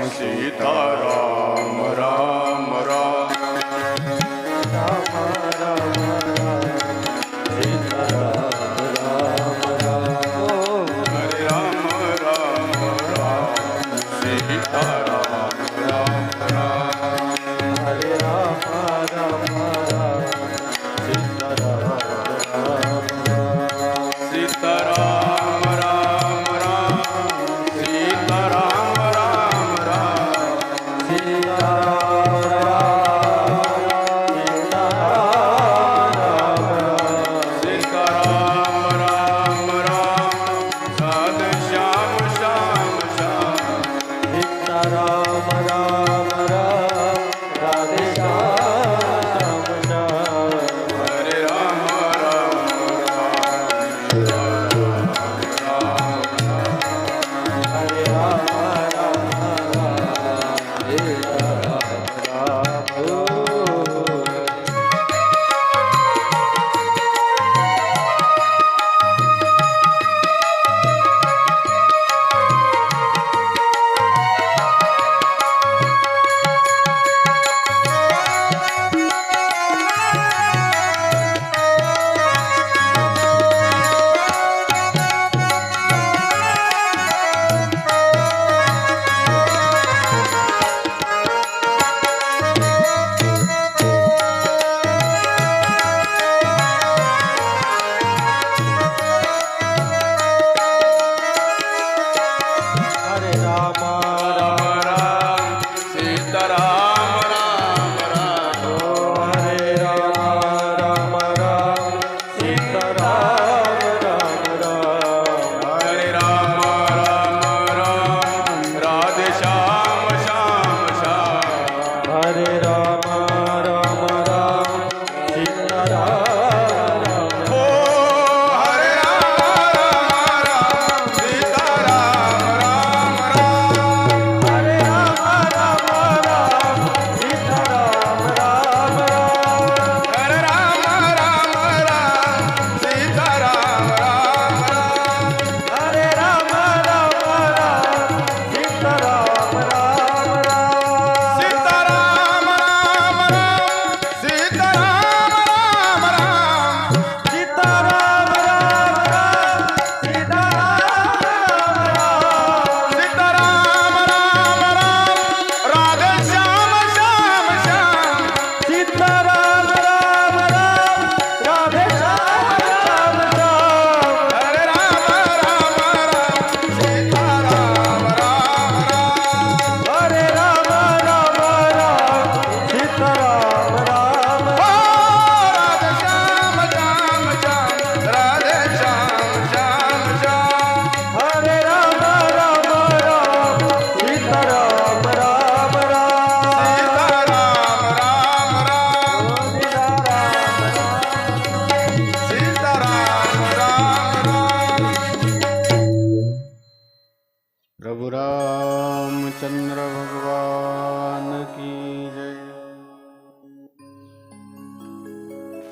सीताराम राम राम प्रभु रामचंद्र भगवान की जय।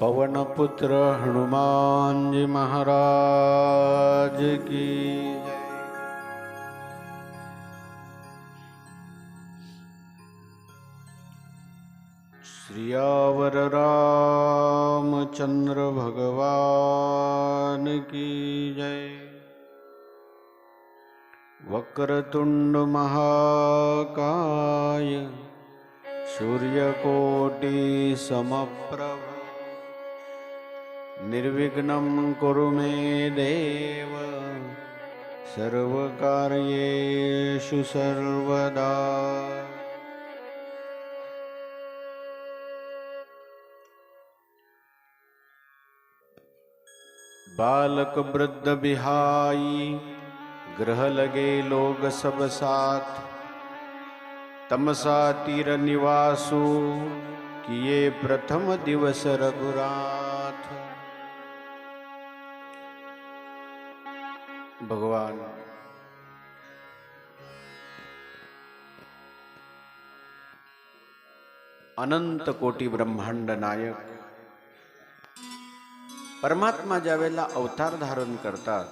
पवन पुत्र हनुमान जी महाराज की जय। श्रीयावर रामचंद्र भगवान की जय। वक्रतुंड महाकाय सूर्यकोटि समप्रभ निर्विघ्नं कुरु मे देव सर्वकार्येषु सर्वदा। बालक वृद्ध बिहाई ग्रह लगे लोग सब साथ। तमसा तीर निवासु किए प्रथम दिवस रघुनाथ। भगवान अनंत कोटी ब्रह्मांड नायक परमात्मा ज्यावेळेला अवतार धारण करतात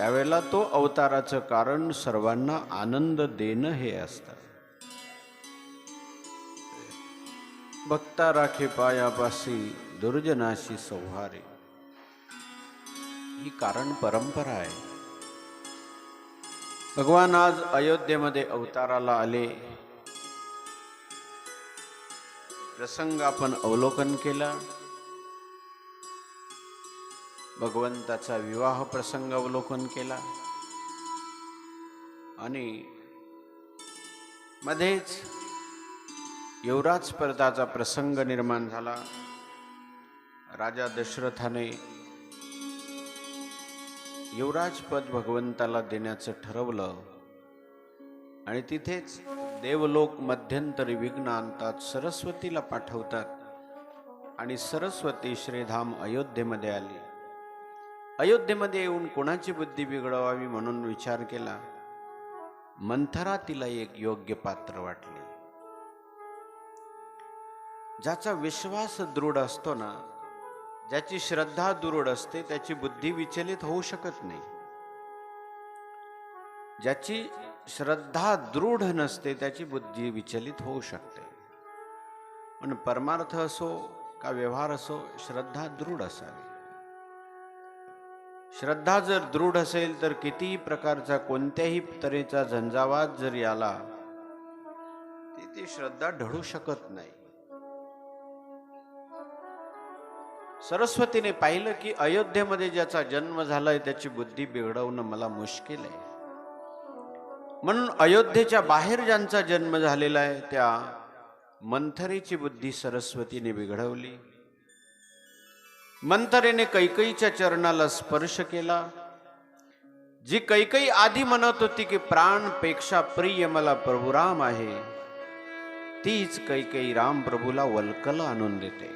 त्यावेळेला तो अवताराचं कारण सर्वांना आनंद देणं हे असतं. भक्ता राखे पायापासी दुर्जनाशी संहारे, ही कारण परंपरा आहे. भगवान आज अयोध्येमध्ये अवताराला आले. प्रसंग आपण अवलोकन केला. भगवंताचा विवाह प्रसंग अवलोकन केला आणि मध्येच युवराज स्पर्धाचा प्रसंग निर्माण झाला. राजा दशरथाने युवराज पद भगवंताला देण्याचं ठरवलं आणि तिथेच देवलोक मध्यंतरी विघ्न आणतात, सरस्वतीला पाठवतात आणि सरस्वती श्रीधाम अयोध्येमध्ये आली. अयोध्येमध्ये येऊन कोणाची बुद्धी बिघडवावी म्हणून विचार केला. मंथरा तिला एक योग्य पात्र वाटले. ज्याचा विश्वास दृढ असतो ना, ज्याची श्रद्धा दृढ असते, त्याची बुद्धी विचलित होऊ शकत नाही. ज्याची श्रद्धा दृढ नसते त्याची बुद्धी विचलित होऊ शकते. पण परमार्थ असो का व्यवहार असो, श्रद्धा दृढ असावी. श्रद्धा जर दृढ असेल तर कितीही प्रकारचा कोणत्याही तऱ्हेचा झंझावात जरी आला ती श्रद्धा ढळू शकत नाही. सरस्वतीने पाहिलं की अयोध्येमध्ये ज्याचा जन्म झालाय त्याची बुद्धी बिघडवणं मला मुश्किल आहे. म्हणून अयोध्येच्या बाहेर ज्यांचा जन्म झालेला आहे त्या मंथरेची बुद्धी सरस्वतीने बिघडवली. मंथरेने कैकेयीच्या चरणाला स्पर्श केला. जी कैकेयी आधी म्हणत होती की प्राणपेक्षा प्रिय मला प्रभू राम आहे, तीच कैकेयी राम प्रभूला वल्कल आणून देते,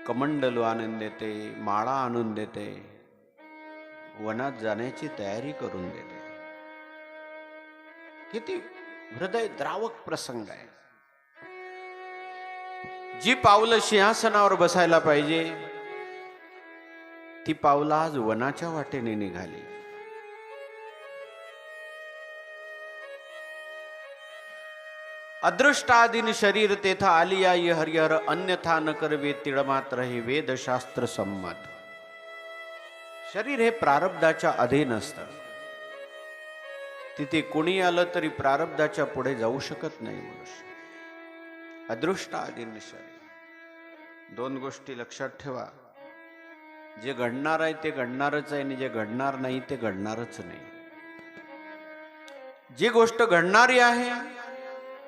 कमंडलू आणून देते, माळा आणून देते, वनात जाण्याची तयारी करून देते. किती हृदय द्रावक प्रसंग आहे. जी पावलं सिंहासनावर बसायला पाहिजे ती पावलं आज वनाच्या वाटेने निघाली. अदृष्टादीन शरीर तेथा आलियाई हरिहर, अन्यथा न करवे तिळमात्र हे वेदशास्त्र संमत. शरीर हे प्रारब्धाच्या अधीन असतं. तिथे कोणी आलं तरी प्रारब्धाच्या पुढे जाऊ शकत नाही मनुष्य. अदृष्टादीन शरीर. दोन गोष्टी लक्षात ठेवा. जे घडणार आहे ते घडणारच आहे आणि जे घडणार नाही ते घडणारच नाही. जी गोष्ट घडणारी आहे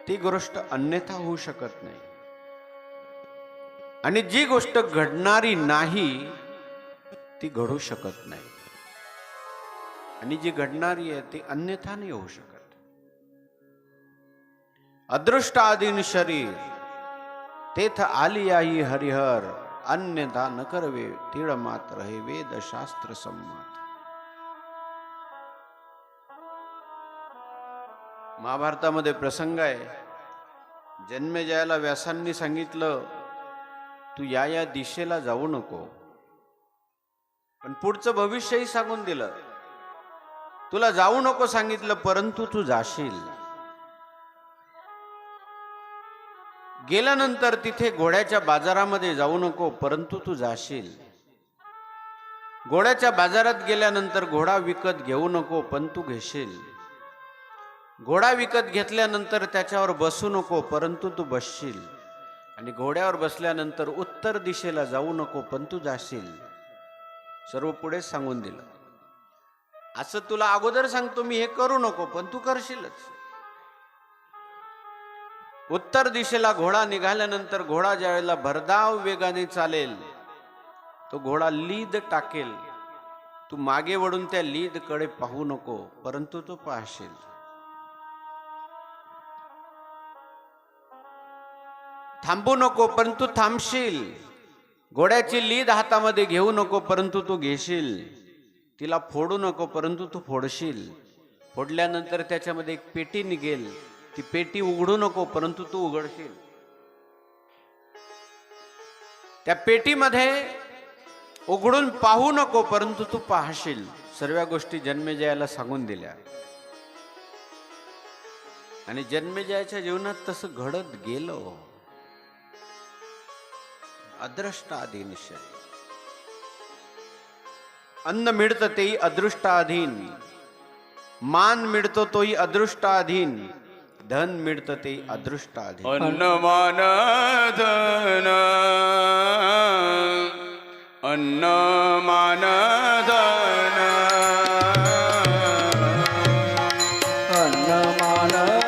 ती गोष्ट अन्यथा होऊ शकत नाही आणि जी गोष्ट घडणारी नाही ती घडू शकत नाही आणि जी घडणारी आहे ती अन्यथा नाही होऊ शकत. अदृष्टादीन शरीर तेथ आलियाई हरिहर, अन्यथा न करवे तिळ मात्र हे वेद शास्त्र संमत. महाभारतामध्ये प्रसंग आहे. जन्मेजयाला व्यासांनी सांगितलं तू या या दिशेला जाऊ नको, पण पुढचं भविष्यही सांगून दिलं. तुला जाऊ नको सांगितलं परंतु तू जाशील. गेल्यानंतर तिथे घोड्याच्या बाजारामध्ये जाऊ नको परंतु तू जाशील. घोड्याच्या बाजारात गेल्यानंतर घोडा विकत घेऊ नको पण तू घेशील. घोडा विकत घेतल्यानंतर त्याच्यावर बसू नको परंतु तू बसशील. आणि घोड्यावर बसल्यानंतर उत्तर दिशेला जाऊ नको पण तू जाशील. सर्व पुढे सांगून दिलं. असं तुला अगोदर सांगतो मी, हे करू नको पण तू करशीलच. उत्तर दिशेला घोडा निघाल्यानंतर घोडा ज्या वेळेला भरधाव वेगाने चालेल तो घोडा लीद टाकेल. तू मागे वळून त्या लीद कडे पाहू नको परंतु तो पाहशील. थांबू नको परंतु थांबशील. घोड्याची लीद हातामध्ये घेऊ नको परंतु तू घेशील. तिला फोडू नको परंतु तू फोडशील. फोडल्यानंतर त्याच्यामध्ये एक पेटी निघेल, ती पेटी उघडू नको परंतु तू उघडशील. त्या पेटीमध्ये उघडून पाहू नको परंतु तू पाहशील. सर्व गोष्टी जन्मेजयाला सांगून दिल्या आणि जन्मेजयाच्या जीवनात तसं घडत गेलं. अदृष्टाधीन शरीर. अन्न मिळतं तेही अदृष्टाधीन, मान मिळतो तोही अदृष्टाधीन, धन मिळतं तेही अदृष्टाधीन. अन्न मान धन, अन्न मान धन, अन्न मान धन,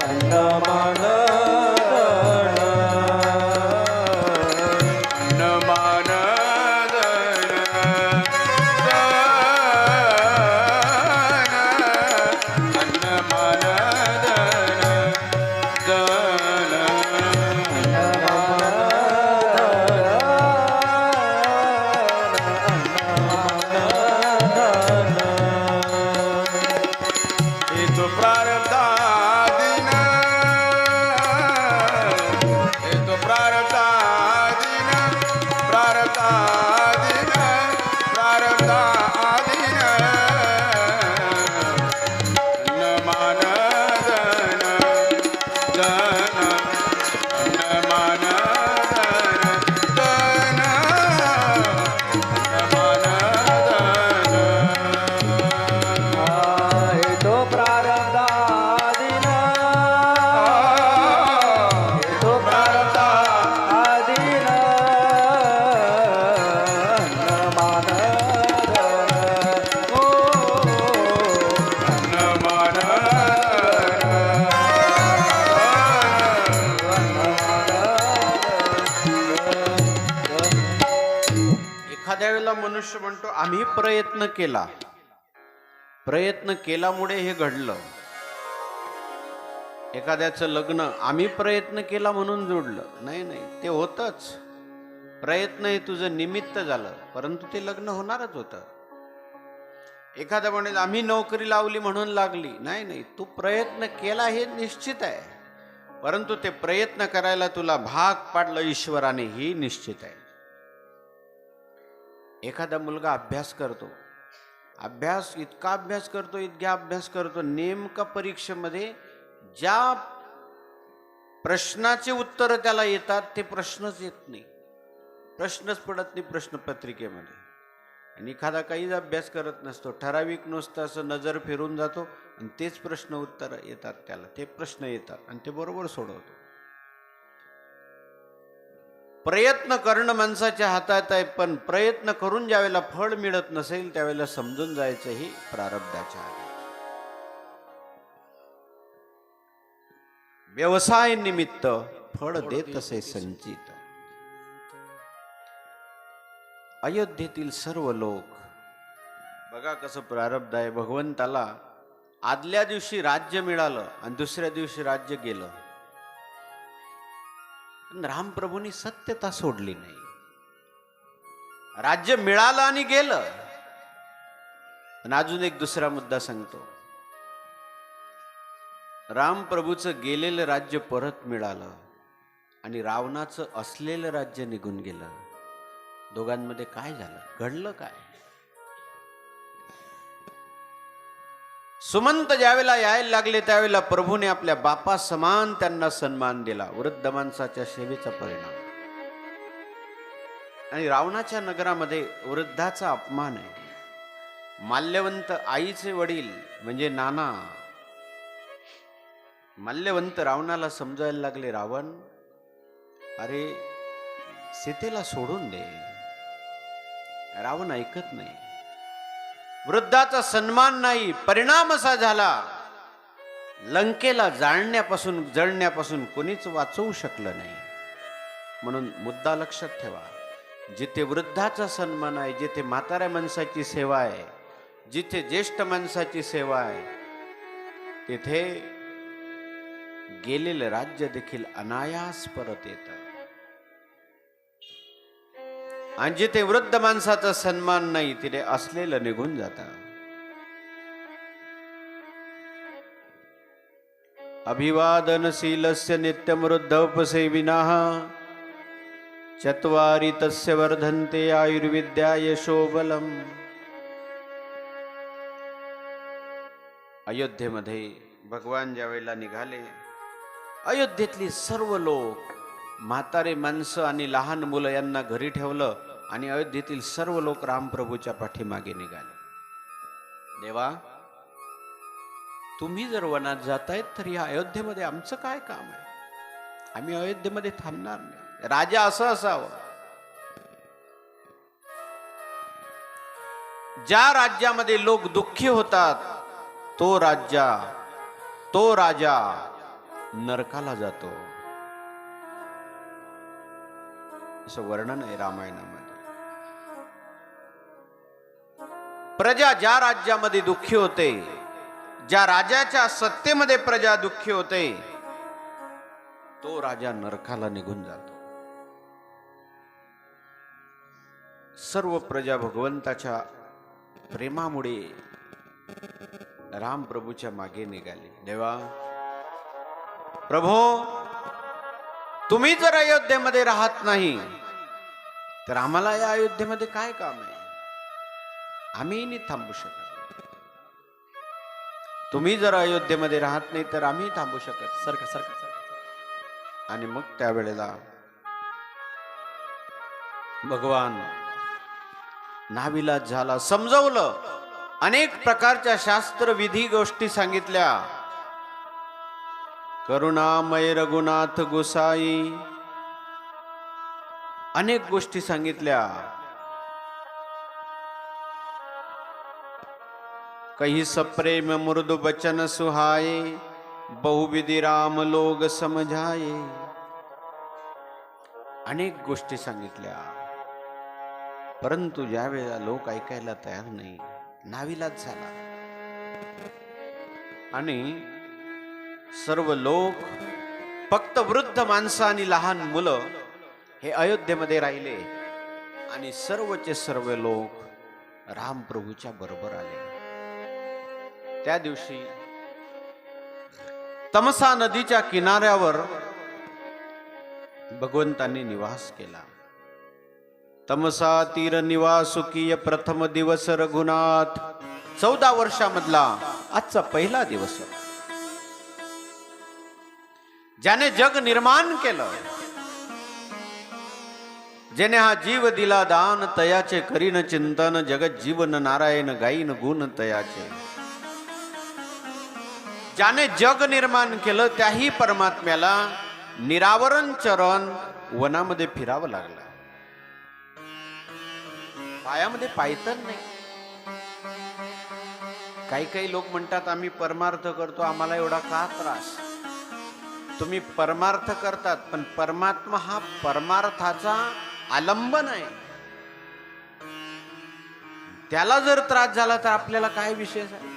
अन्न मान धन, अन्न मान धन, अन्न मान एखाद्या वेळेला मनुष्य म्हणतो आम्ही प्रयत्न केला, प्रयत्न केल्यामुळे हे घडलं. एखाद्याचं लग्न आम्ही प्रयत्न केला म्हणून जोडलं, नाही नाही, ते होतच. प्रयत्न हे तुझं निमित्त झालं, परंतु ते लग्न होणारच होतं. एखाद्या म्हणेल आम्ही नोकरी लावली म्हणून लागली, नाही नाही, तू प्रयत्न केला हे निश्चित आहे, परंतु ते प्रयत्न करायला तुला भाग पाडलं ईश्वराने ही निश्चित आहे. एखादा मुलगा अभ्यास करतो, इतका अभ्यास करतो, नेमका परीक्षेमध्ये ज्या प्रश्नाचे उत्तर त्याला येतात ते प्रश्नच येत नाही, प्रश्नच पडत नाही प्रश्नपत्रिकेमध्ये. आणि एखादा काहीच अभ्यास करत नसतो, ठराविक नुसतं असं नजर फिरून जातो आणि तेच प्रश्न उत्तर येतात त्याला, ते प्रश्न येतात आणि ते बरोबर सोडवतो. प्रयत्न करणं माणसाच्या हातात आहे, पण प्रयत्न करून ज्यावेळेला फळ मिळत नसेल त्यावेळेला समजून जायचं ही प्रारब्धाच्या आहे. व्यवसाय निमित्त फळ देत असे संचित. अयोध्येतील सर्व लोक बघा कसं प्रारब्ध आहे. भगवंताला आदल्या दिवशी राज्य मिळालं आणि दुसऱ्या दिवशी राज्य गेलं, पण रामप्रभूंनी सत्यता सोडली नाही. राज्य मिळालं आणि गेलं. पण अजून एक दुसरा मुद्दा सांगतो. रामप्रभूचं गेलेलं राज्य परत मिळालं आणि रावणाचं असलेलं राज्य निघून गेलं. दोघांमध्ये काय झालं, घडलं काय? सुमंत ज्यावेळेला यायला लागले त्यावेळेला प्रभूने आपल्या बापा समान त्यांना सन्मान दिला. वृद्ध माणसाच्या सेवेचा परिणाम. आणि रावणाच्या नगरामध्ये वृद्धाचा अपमान आहे. माल्यवंत आईचे वडील म्हणजे नाना माल्यवंत रावणाला समजायला लागले, रावण अरे सीतेला सोडून दे. रावण ऐकत नाही. वृद्धाचा सन्मान नाही. परिणाम असा झाला, लंकेला जळण्यापासून कोणीच वाचवू शकलं नाही. म्हणून मुद्दा लक्षात ठेवा, जिथे वृद्धाचा सन्मान आहे, जिथे म्हाताऱ्या माणसाची सेवा आहे, जिथे ज्येष्ठ माणसाची सेवा आहे, तिथे गेलेलं राज्य देखील अनायास परत येतं. आणि जिथे वृद्ध माणसाचा सन्मान नाही तिथे असलेलं निघून जातं. अभिवादनशीलस्य नित्यम वृद्धोपसेविनः चत्वारि तस्य वर्धन्ते आयुर्विद्या यशोबलम. अयोध्येमध्ये भगवान ज्या वेळेला निघाले, अयोध्येतली सर्व लोक, म्हातारे माणसं आणि लहान मुलं यांना घरी ठेवलं आणि अयोध्येतील सर्व लोक रामप्रभूच्या पाठीमागे निघाले. देवा, तुम्ही जर वनात जातायत तर या अयोध्येमध्ये आमचं काय काम आहे? आम्ही अयोध्येमध्ये थांबणार नाही. राजा असं असावं, ज्या राज्यामध्ये लोक दुःखी होतात तो राजा नरकाला जातो, असं वर्णन आहे रामायणामध्ये. प्रजा ज्या राज्यामध्ये दुःखी होते, ज्या राजाच्या सत्तेमध्ये प्रजा दुःखी होते, तो राजा नरकाला निघून जातो. सर्व प्रजा भगवंताच्या प्रेमामुळे राम प्रभूच्या मागे निघाले. देवा, प्रभो, तुम्ही जर अयोध्येमध्ये राहत नाही तर आम्हाला या अयोध्येमध्ये काय काम आहे? आम्ही नाही थांबू शकत. तुम्ही जर अयोध्येमध्ये राहत नाही तर आम्ही थांबू शकत. सरका. आणि मग त्यावेळेला भगवान नाविलाज झाला, समजवलं, अनेक प्रकारच्या शास्त्र विधी गोष्टी सांगितल्या. करुणामय रघुनाथ गोसाई अनेक गोष्टी सांगितल्या. कही सप्रेम मृदु बचन सुहाये, बहुविधि राम लोग समझाये. अनेक गोष्टी सांगितल्या, परंतु ज्या वेळेला लोक ऐकायला तयार नाही, नाविलाज झाला आणि सर्व लोक, फक्त वृद्ध माणसं आणि लहान मुलं हे अयोध्येमध्ये राहिले आणि सर्वचे सर्व लोक राम प्रभूच्या बरोबर आले. त्या दिवशी तमसा नदीच्या किनाऱ्यावर भगवंतांनी निवास केला. तमसा तीर निवासुकीय प्रथम दिवस रघुनाथ. 14 वर्षामधला आजचा पहिला दिवस होता. ज्याने जग निर्माण केलं, जेने हा जीव दिला दान, तयाचे करीन चिंतन, जगत जीवन नारायण गाईन गुण तयाचे. ज्याने जग निर्माण केलं त्याही परमात्म्याला निरावरण चरण वनामध्ये फिरावं लागलं. पायामध्ये पायतन नाही. काही लोक म्हणतात आम्ही परमार्थ करतो, आम्हाला एवढा का त्रास? तुम्ही परमार्थ करतात, पण परमात्मा हा परमार्थाचा आलंबन आहे. त्याला जर त्रास झाला तर आपल्याला काय विशेष आहे?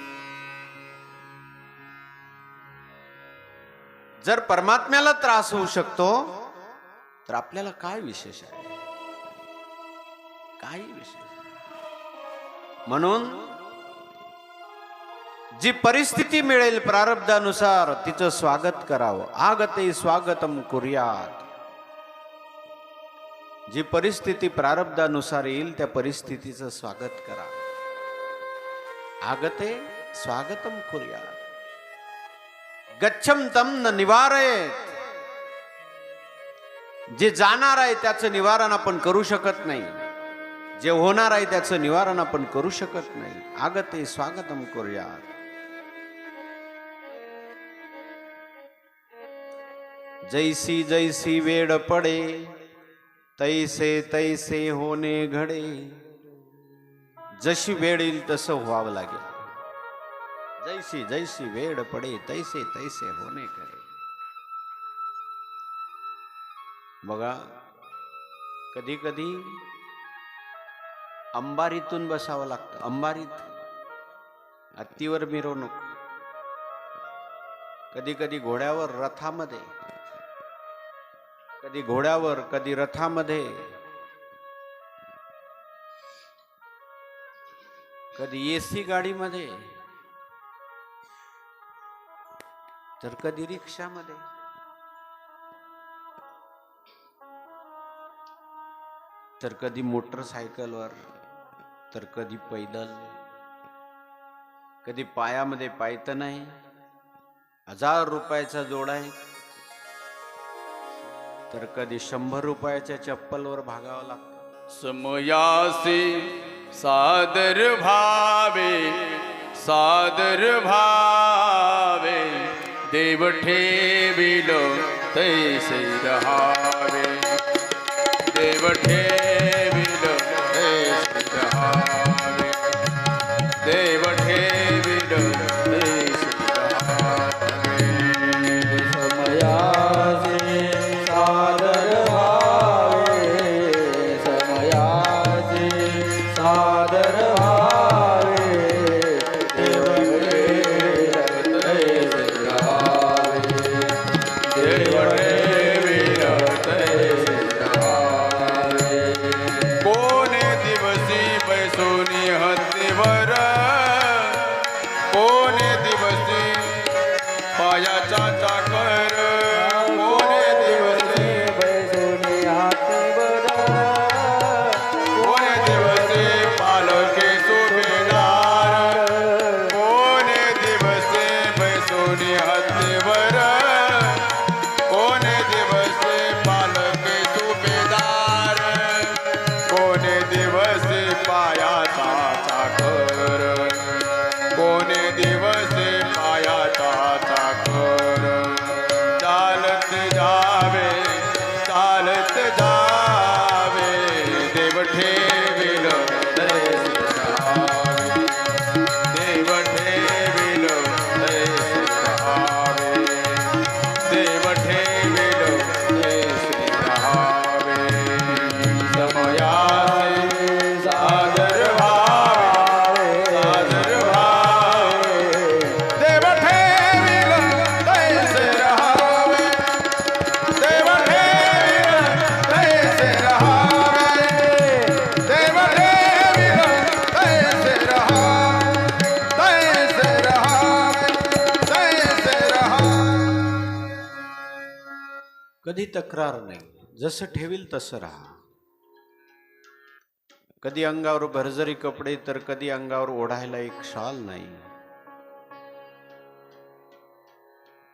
जर परमात्म्याला त्रास होऊ शकतो तर आपल्याला काय विशेष आहे? काही विशेष. म्हणून जी परिस्थिती मिळेल प्रारब्धानुसार तिचं स्वागत करावं. आगते स्वागतम कुर्यात. जी परिस्थिती प्रारब्धानुसार येईल त्या परिस्थितीचं स्वागत करा. आगते स्वागतम कुर्यात. गच्छम तम न निवारयेत. जे जाणार आहे त्याचं निवारण आपण करू शकत नाही, जे होणार आहे त्याचं निवारण आपण करू शकत नाही. आगते स्वागतम कुर्यात. जैसी जैसी वेळ पडे, तैसे तैसे होणे घडे. जशी वेळ येईल तसं व्हावं लागेल. जैसी जैसी वेळ पडे, तैसे तैसे होणे घडे. बघा, कधी कधी अंबारीतून बसावं लागतं. अंबारीत हत्तीवर मिरवणूक, कधी कधी घोड्यावर, रथामध्ये, कधी घोड्यावर, कधी रथामध्ये, कधी एसी गाडीमध्ये, तर कधी रिक्षामध्ये. तर कधी मोटरसायकलवर, तर कधी पैदल, कधी पायामध्ये पायत नाही. 1000 रुपयाचा जोड आहे, तर कधी 100 रुपयाच्या चप्पलवर भागावं लागतं. समयासी सादर भावे, सादर भावे, देव ठेविल तैसे रहावे, देव ठेविल तैसे रहावे, देव ठेविल तैसे रहावे. समयासी सादर भावे, समयासी सादर भावे, देव ठेविल तैसे रहावे, देव ठेविल तैसे रहावे. कोणे दिवसी बैसोनी हत्तीवर, कोणे दिवसी पायाचा चाकर, कोणे दिवसी, बैसोनी हातीवर, कोणे दिवसी पालके सुभेदार, कोणे दिवसी बैसोनी हत्तीवर, कोणे दिवसी पालके सुभेदार, कोणे दिवसी पायाचा चाकर, कोणे दिवसी पायाचा चाकर. चालत जावे, चालत जावे, देव ठेविल तैसे रहावे, देव ठेविल तैसे रहावे, देव ठेविल तैसे रहावे. समयासी सादर भावे, सादर भावे, देव ठेविल तैसे रहावे, देव ठेविल तैसे रहावे, देव ठेविल तैसे रहावे, तैसे रहावे, तैसे रहावे. कधी तक्रार नाही, जसं ठेवील तसं राहा. कधी अंगावर भरजरी कपडे, तर कधी अंगावर ओढायला एक शाल नाही.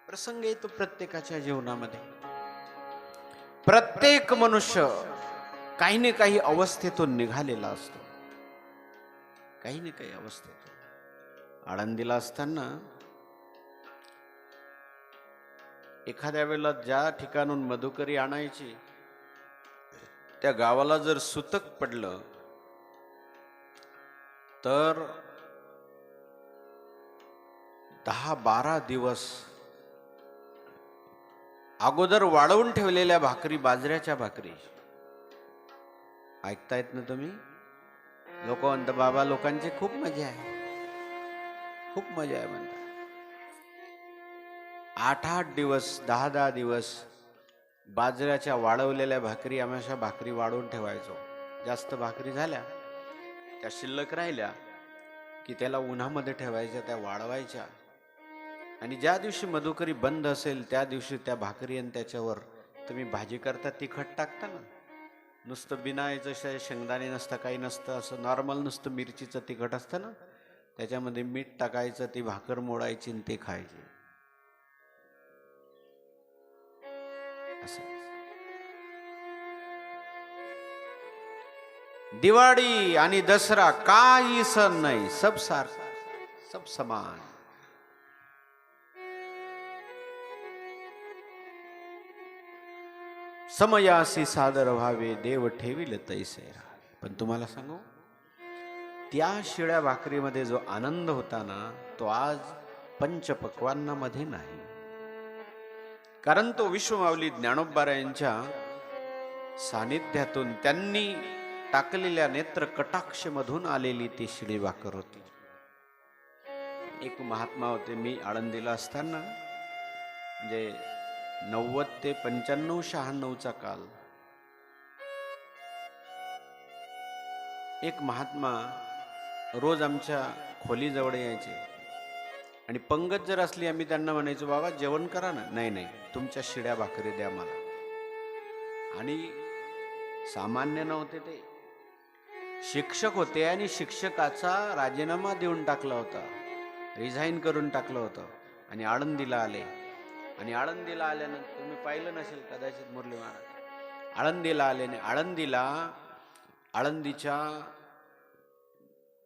प्रसंग येतो प्रत्येकाच्या जीवनामध्ये. प्रत्येक मनुष्य काही ना काही अवस्थेतून निघालेला असतो, काही ना काही अवस्थेतून. आळंदीला असताना एखाद्या वेळेला ज्या ठिकाणून मधुकरी आणायची, त्या गावाला जर सुतक पडलं तर 10-12 दिवस अगोदर वाळवून ठेवलेल्या भाकरी, बाजऱ्याच्या भाकरी, ऐकतायत ना तुम्ही? लोक म्हणतात बाबा लोकांची खूप मजा आहे, खूप मजा आहे म्हणतात. 8-8 दिवस, 10-10 दिवस बाजऱ्याच्या वाळवलेल्या भाकरी, आम्ही अशा भाकरी वाळवून ठेवायचो. जास्त भाकरी झाल्या, त्या शिल्लक राहिल्या की त्याला उन्हामध्ये ठेवायच्या, त्या वाळवायच्या. आणि ज्या दिवशी मधुकरी बंद असेल त्या दिवशी त्या भाकरी आणि त्याच्यावर तुम्ही भाजी करता, तिखट टाकता ना, नुसतं बिनायचं शेंगदाणे नसतं, काही नसतं, असं नॉर्मल नुसतं मिरचीचं तिखट असतं ना, त्याच्यामध्ये मीठ टाकायचं, ती भाकर मोडायची आणि ते खायची. असं दिवाळी आणि दसरा काही सण नाही, सब सारखा, सब समान. समयासी सादर व्हावे, देव ठेविल तैसे राहावे. पण तुम्हाला सांगू, त्या शिळ्या भाकरीमध्ये जो आनंद होता ना, तो आज पंचपक्वान्नामध्ये नाही. कारण तो विश्वमाऊली ज्ञानोबारायांच्या सानिध्यातून त्यांनी टाकलेल्या नेत्र कटाक्षमधून आलेली ती शिळी भाकर होती. एक महात्मा होते, मी आळंदीला असताना, म्हणजे 90 ते 95-96चा काल, एक महात्मा रोज आमच्या खोलीजवळ यायचे आणि पंगत जर असली आम्ही त्यांना म्हणायचो बाबा जेवण करा ना. नाही नाही, तुमच्या शिड्या भाकरी द्या मला. आणि सामान्य नव्हते ते, शिक्षक होते आणि शिक्षकाचा राजीनामा देऊन टाकला होता, रिझाईन करून टाकलं होतं आणि आळंदीला आले. आणि आळंदीला आल्यानंतर तुम्ही पाहिलं नसेल कदाचित मुरली महाराज, आळंदीला आले आणि आळंदीच्या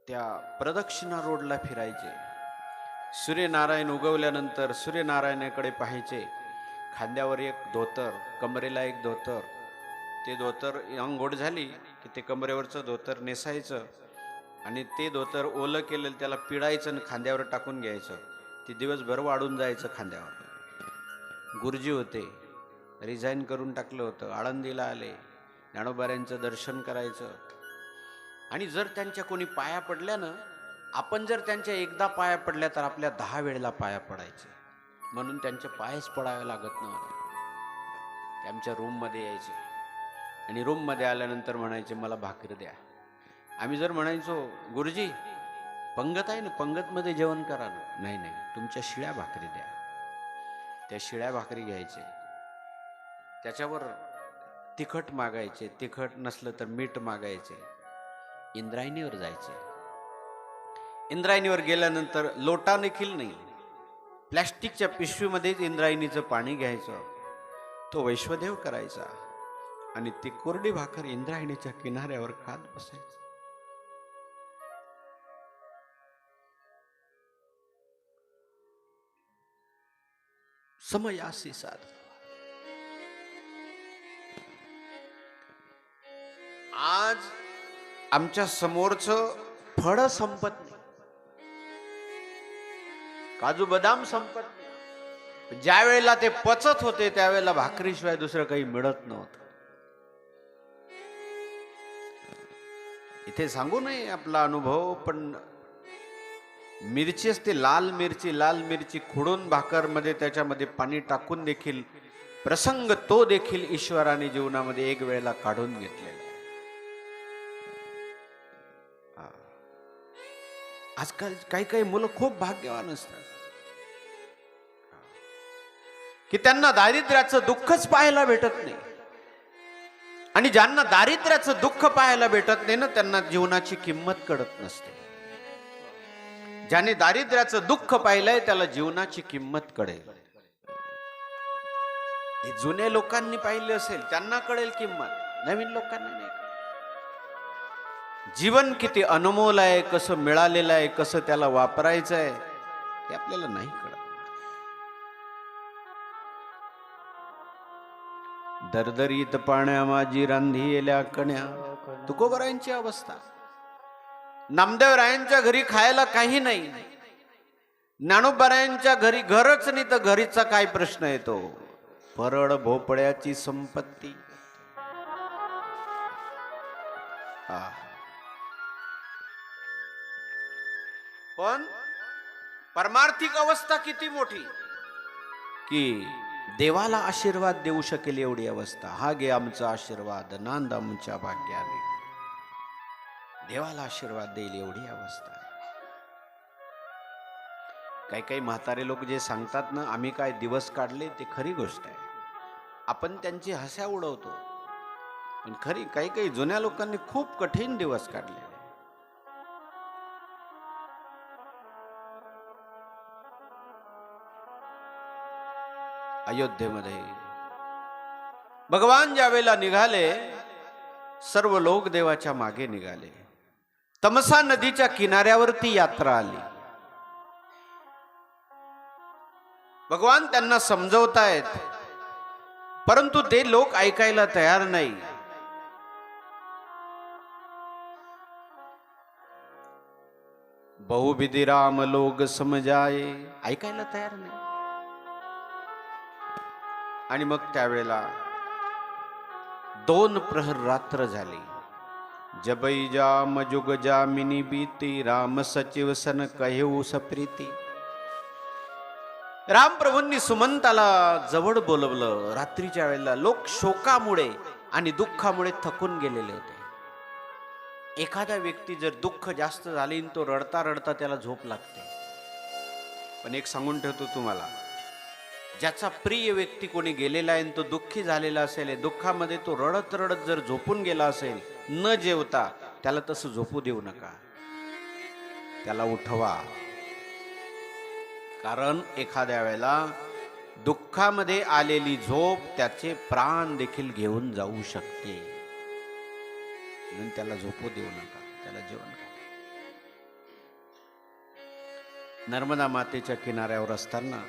त्या प्रदक्षिणा रोडला फिरायचे. सूर्यनारायण उगवल्यानंतर सूर्यनारायणाकडे पाहायचे. खांद्यावर एक धोतर, कमरेला एक धोतर, ते धोतर अंघोळ झाली की ते कमरेवरचं धोतर नेसायचं आणि ते धोतर ओलं केलेलं त्याला पिळायचं आणि खांद्यावर टाकून घ्यायचं. ते दिवसभर वाढून जायचं खांद्यावर. गुरुजी होते, रिझाईन करून टाकलं होतं. आळंदीला आले, ज्ञानोबाऱ्यांचं दर्शन करायचं. आणि जर त्यांच्या कोणी पाया पडल्या ना, आपण जर त्यांच्या एकदा पाया पडल्या तर आपल्या 10 वेळेला पाया पडायचे. म्हणून त्यांचे पायच पडावे लागत नव्हते. ते आमच्या रूममध्ये यायचे आणि रूममध्ये आल्यानंतर म्हणायचे मला भाकरी द्या. आम्ही जर म्हणायचो गुरुजी पंगत आहे ना, पंगतमध्ये जेवण करा ना, नाही नाही तुमच्या शिळ्या भाकरी द्या. त्या शिळ्या भाकरी घ्यायचे, त्याच्यावर तिखट मागायचे, तिखट नसलं तर मीठ मागायचे. इंद्रायणीवर जायचे. इंद्रायणीवर गेल्यानंतर लोटा देखील नाही, प्लॅस्टिकच्या पिशवीमध्येच इंद्रायणीचं पाणी घ्यायचं, तो वैश्वदेव करायचा आणि ती कोरडी भाकर इंद्रायणीच्या किनाऱ्यावर खात बसायचं. समयासी साध. आज आमच्या समोरचं फळ संपत नाही, काजू बदाम संपत नाही. ज्या वेळेला ते पचत होते त्यावेळेला भाकरीशिवाय दुसरं काही मिळत नव्हतं. इथे सांगू नये आपला अनुभव, पण मिरची असते, लाल मिरची खुडून भाकरमध्ये त्याच्यामध्ये पाणी टाकून देखील प्रसंग तो देखील ईश्वराने जीवनामध्ये एक वेळेला काढून घेतलेला. आजकाल काही मुलं खूप भाग्यवान असतात की त्यांना दारिद्र्याचं दुःखच पाहायला भेटत नाही. आणि ज्यांना दारिद्र्याचं दुःख पाहायला भेटत नाही ना, त्यांना जीवनाची किंमत कळत नसते. ज्याने दारिद्र्याचं दुःख पाहिलंय त्याला जीवनाची किंमत कळेल. हे जुने लोकांनी पाहिले असेल त्यांना कळेल किंमत, नवीन लोकांना नाही. जीवन किती अनमोल आहे, कसं मिळालेलं आहे, कसं त्याला वापरायचं आहे ते आपल्याला नाही कळत. दरदरीत पाण्या माझी रांधी येल्या कण्या, तुकोबरायांची अवस्था. नामदेवरायांच्या घरी खायला काही नाही, ज्ञानोबारायांच्या घरी घरच नाही तर घरीचा काय प्रश्न येतो. परड भोपळ्याची संपत्ती. पण परमार्थिक अवस्था किती मोठी की देवाला आशीर्वाद देऊ शकेल एवढी अवस्था. हा घे आमचा आशीर्वाद, नांद आमच्या भाग्याने. देवाला आशीर्वाद देईल एवढी अवस्था. काही म्हातारे लोक जे सांगतात ना आम्ही काय दिवस काढले, ते खरी गोष्ट आहे. आपण त्यांची हस्या उडवतो, पण खरी काही जुन्या लोकांनी खूप कठीण दिवस काढले. अयोध्येमध्ये भगवान ज्यावेळेला निघाले, सर्व लोक देवाच्या मागे निघाले. तमसा नदीच्या किनाऱ्यावरती यात्रा आली. भगवान त्यांना समजवतायत, परंतु ते लोक ऐकायला तयार नाही. बहुविधि राम लोग समजाये, ऐकायला तयार नाही. आणि मग त्यावेळेला 2 प्रहर रात्र झाली. जबै जाम जुग जामिनी बीती, राम सचिव सन कहेऊ सप्रीती. राम प्रभूंनी सुमंताला जवळ बोलवलं. रात्रीच्या वेळेला लोक शोकामुळे आणि दुःखामुळे थकून गेलेले होते. एखादा व्यक्ती जर दुःख जास्त झाले तो रडता रडता त्याला झोप लागते. पण एक सांगून ठेवतो तुम्हाला, ज्याचा प्रिय व्यक्ती कोणी गेलेला आहे आणि तो दुःखी झालेला असेल, दुःखामध्ये तो रडत रडत जर झोपून गेला असेल न जेवता, त्याला तसं झोपू देऊ नका, त्याला उठवा. कारण एखाद्या वेळेला दुःखामध्ये आलेली झोप त्याचे प्राण देखील घेऊन जाऊ शकते. म्हणून त्याला झोपू देऊ नका, त्याला जेवण करा. नर्मदा मातेच्या किनाऱ्यावर असताना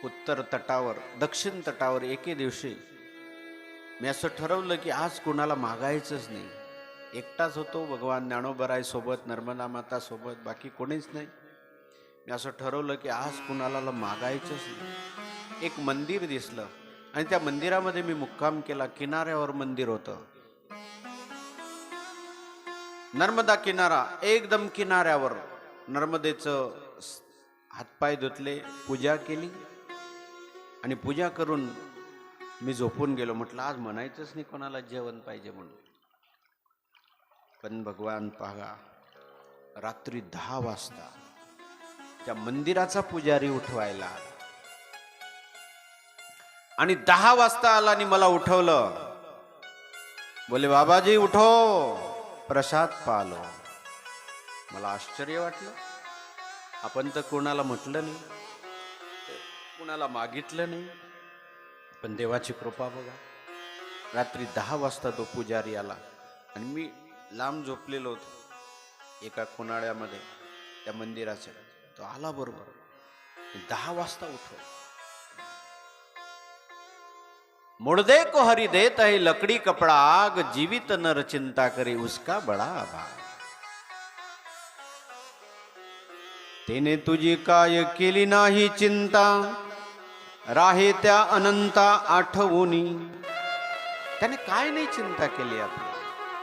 उत्तर तटावर, दक्षिण तटावर एके दिवशी मी असं ठरवलं की आज कुणाला मागायचंच नाही. एकटाच होतो, भगवान ज्ञानोबराय सोबत, नर्मदा माता सोबत, बाकी कोणीच नाही. मी असं ठरवलं की आज कुणाला मागायचंच नाही. एक मंदिर दिसलं आणि त्या मंदिरामध्ये मी मुक्काम केला. किनाऱ्यावर मंदिर होतं, नर्मदा किनारा एकदम किनाऱ्यावर. नर्मदेचं हातपाय धुतले, पूजा केली आणि पूजा करून मी झोपून गेलो. म्हटलं आज म्हणायचंच नाही कोणाला जेवण पाहिजे म्हणून. पण भगवान पहा, रात्री 10 वाजता त्या मंदिराचा पुजारी उठवायला आला आणि 10 वाजता आला आणि मला उठवलं. बोले बाबाजी उठो, प्रसाद पालो. मला आश्चर्य वाटलं. आपण तर कोणाला म्हटलं नाही, कुणाला मागितलं नाही, पण देवाची कृपा बघा. रात्री 10 वाजता तो पुजारी आला आणि मी लांब झोपलेलो होतो एका कोनाड्यामध्ये त्या मंदिराच्या. तो आला बरोबर 10 वाजता उठो. मुर्दे को हरि देत है लकड़ी कपड़ा आग, जीवित नर चिंता करे उसका बड़ा आभार. तेने तुझी काय केली नाही चिंता, राहे त्या अनंता आठवूनी. त्याने काय नाही चिंता केली आपली.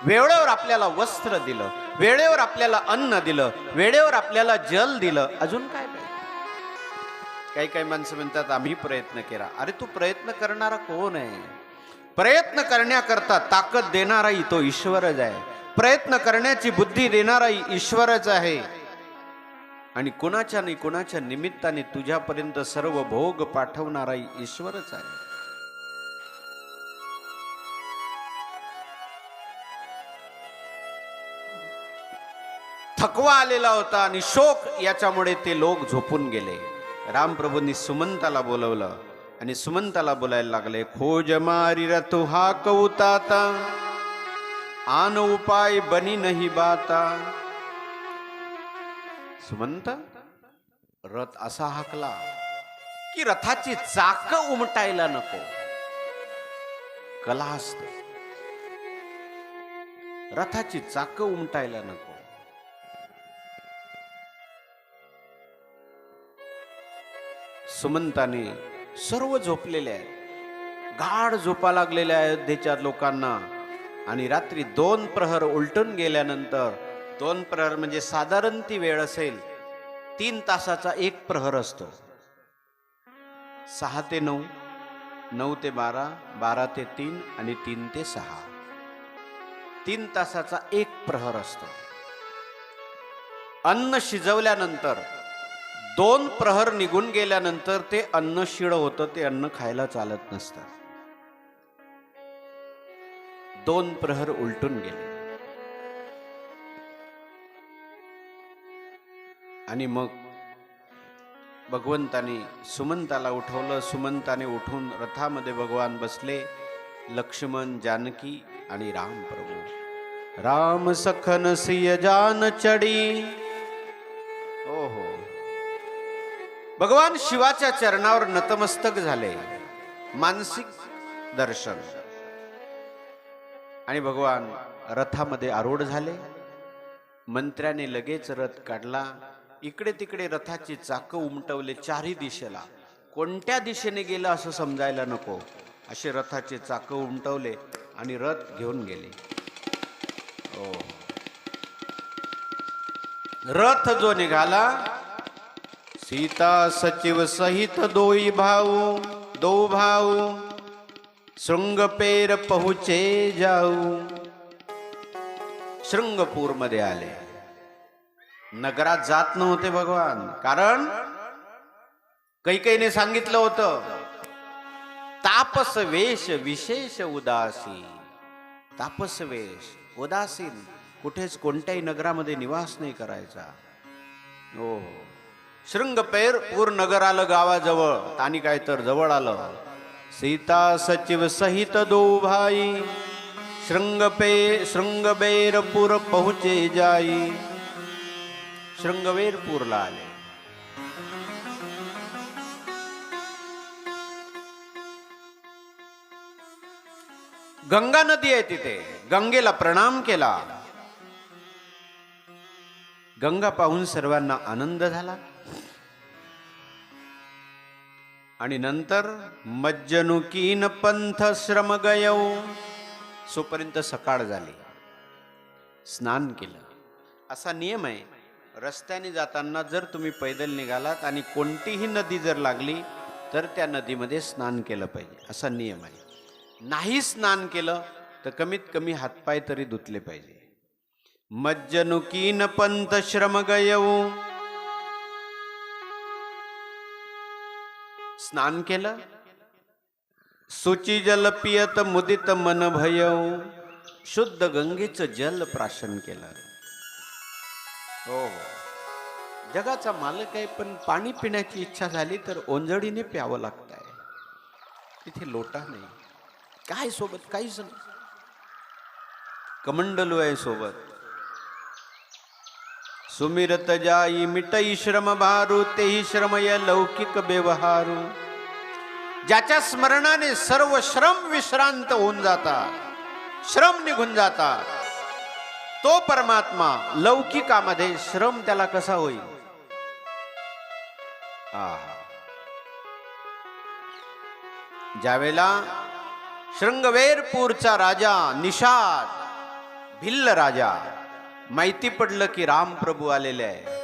वेळेवर आपल्याला वस्त्र दिलं, वेळेवर आपल्याला अन्न दिलं, वेळेवर आपल्याला जल दिलं. अजून काय पाहिजे? काही काही माणसं म्हणतात आम्ही प्रयत्न केला. अरे तू प्रयत्न करणारा कोण आहे? प्रयत्न करण्याकरता ताकद देणाराही तो ईश्वरच आहे. प्रयत्न करण्याची बुद्धी देणाराही ईश्वरच आहे. आणि कुणाच्या नाही कुणाच्या निमित्ताने तुझ्यापर्यंत सर्व भोग पाठवणाराही ईश्वरच आहे. थकवा आलेला होता आणि शोक याच्यामुळे ते लोक झोपून गेले. रामप्रभूंनी सुमंताला बोलवलं आणि सुमंताला बोलायला लागले. खोज मारी रतु हा कौताता, आन उपाय बनी नाही बाता. सुमंत, रथ असा हाकला की रथाची चाक उमटायला नको. कला असते, रथाची चाक उमटायला नको. सुमंताने सर्व झोपलेले आहेत, गाढ झोपा लागलेल्या अयोध्येच्या लोकांना. आणि रात्री 2 प्रहर उलटून गेल्यानंतर, 2 प्रहर म्हणजे साधारण ती वेळ असेल 3 तासाचा 1 प्रहर असतो. 6 ते 9, 9 ते 12, 12 ते 3 आणि 3 ते 6, 3 तासाचा 1 प्रहर असतो. अन्न शिजवल्यानंतर 2 प्रहर निघून गेल्यानंतर ते अन्न शिळ होतं, ते अन्न खायला चालत नसतं. 2 प्रहर उलटून गेले आणि मग भगवंताने सुमंताला उठवलं. सुमंताने उठून रथामध्ये भगवान बसले. लक्ष्मण, जानकी आणि राम प्रभू. राम सखन सिय जान चढी. ओहो, भगवान शिवाच्या चरणावर नतमस्तक झाले. मानसिक दर्शन. आणि भगवान रथामध्ये आरूढ झाले. मंत्र्याने लगेच रथ काढला. इकडे तिकडे रथाची चाकं उमटवले 4ही दिशेला. कोणत्या दिशेने गेलं असं समजायला नको असे रथाचे चाकं उमटवले आणि रथ घेऊन गेले. ओ, रथ जो निघाला, सीता सचिव सहित दो भाऊ शृंगपेर पहुचे जाऊ. शृंगपूर मध्ये आले. नगरात जात नव्हते भगवान, कारण कैकेयीने सांगितलं होतं, तापस वेश विशेष उदासी. तापस वेश, उदासीन, कुठेच कोणत्याही नगरामध्ये निवास नाही करायचा. हो, शृंगपेरपूर नगर आलं गावाजवळ, आणि काय तर जवळ आलं. सीता सचिव सहित दो भाई, शृंगबेरपूर पहुँचे जाई. शृंगवेरपूरला आले. गंगा नदी आहे तिथे. गंगेला प्रणाम केला. गंगा पाहून सर्वांना आनंद झाला. आणि नंतर मज्जनुकीन पंथ श्रम गयौ, सोपर्यंत सकाळ झाली. स्नान केलं. असा नियम आहे, रस्त्याने जाताना जर तुम्ही पैदल निघालात आणि कोणतीही नदी जर लागली तर त्या नदीमध्ये स्नान केलं पाहिजे, असा नियम आहे. नाही स्नान केलं तर कमीत कमी हातपाय तरी धुतले पाहिजे. मज्जनुकीन पंथ श्रम गयौ, स्नान केलं. सुची जल पियत मुदित मन भयौ, शुद्ध गंगेचं जल प्राशन केलं. हो, जगाचा मालक आहे, पण पाणी पिण्याची इच्छा झाली तर ओंजळीने प्यावं लागत आहे. तिथे लोटा नाही, काय सोबत काहीच नाही. कमंडलू आहे सोबत. सुमिरत जाई मिटई श्रम भारू, तेही श्रमय लौकिक व्यवहारू. ज्याच्या स्मरणाने सर्व श्रम विश्रांत होऊन जातात, श्रम निघून जातात, तो परमात्मा लौकिकामध्ये श्रम त्याला कसा होईल. ज्यावेळेला शृंगवेरपूरचा राजा निषाद, भिल्ल राजा, माहिती पडलं की राम प्रभू आलेले आहे.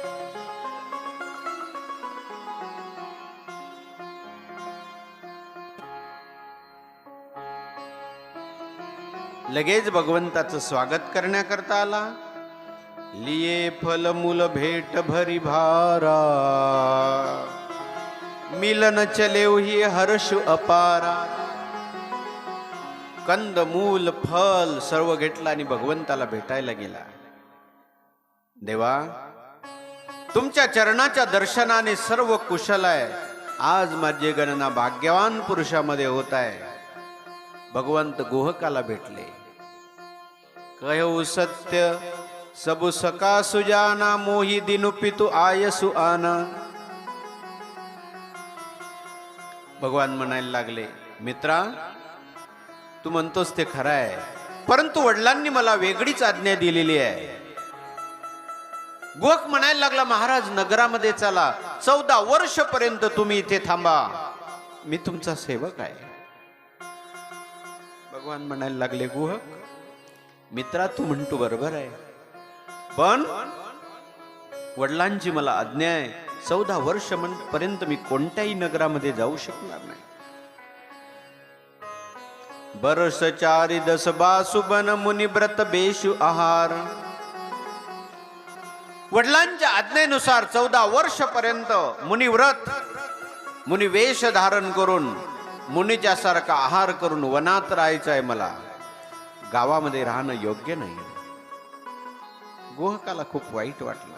लगेच भगवंताचं स्वागत करण्याकरता आला. लिये फल मूल भेट भरी भारा, मिलन चलेव ही हर्ष अपारा. कंद मूल फल सर्व घेतला आणि भगवंताला भेटायला गेला. देवा, तुमच्या चरणाच्या दर्शनाने सर्व कुशल आहे. आज माझी गणना भाग्यवान पुरुषामध्ये होत आहे. भगवंत गोहकाला भेटले. कहू सत्य सबु सका सुजाना, मोही दिनु पितु आयसु आना. भगवान म्हणायला लागले, मित्रा, तू म्हणतोस ते खरं आहे, परंतु वडिलांनी मला वेगळीच आज्ञा दिलेली आहे. गोहक म्हणायला लागला, महाराज नगरामध्ये चला, 14 वर्षपर्यंत तुम्ही इथे थांबा, मी तुमचा सेवक आहे. भगवान म्हणायला लागले, गोहक मित्रा, तू म्हणतो बरोबर आहे, पण वडिलांची मला आज्ञा आहे, 14 वर्षपर्यंत मी कोणत्याही नगरामध्ये जाऊ शकणार नाही. बरस 4 10 बासुबन मुनी व्रत बेशु आहार. वडिलांच्या आज्ञेनुसार 14 वर्षपर्यंत मुनिव्रत, मुनी वेश धारण करून, मुनीच्या सारखा आहार करून वनात राहायचं आहे. मला गावामध्ये राहणं योग्य नाही. गोहकाला खूप वाईट वाटलं.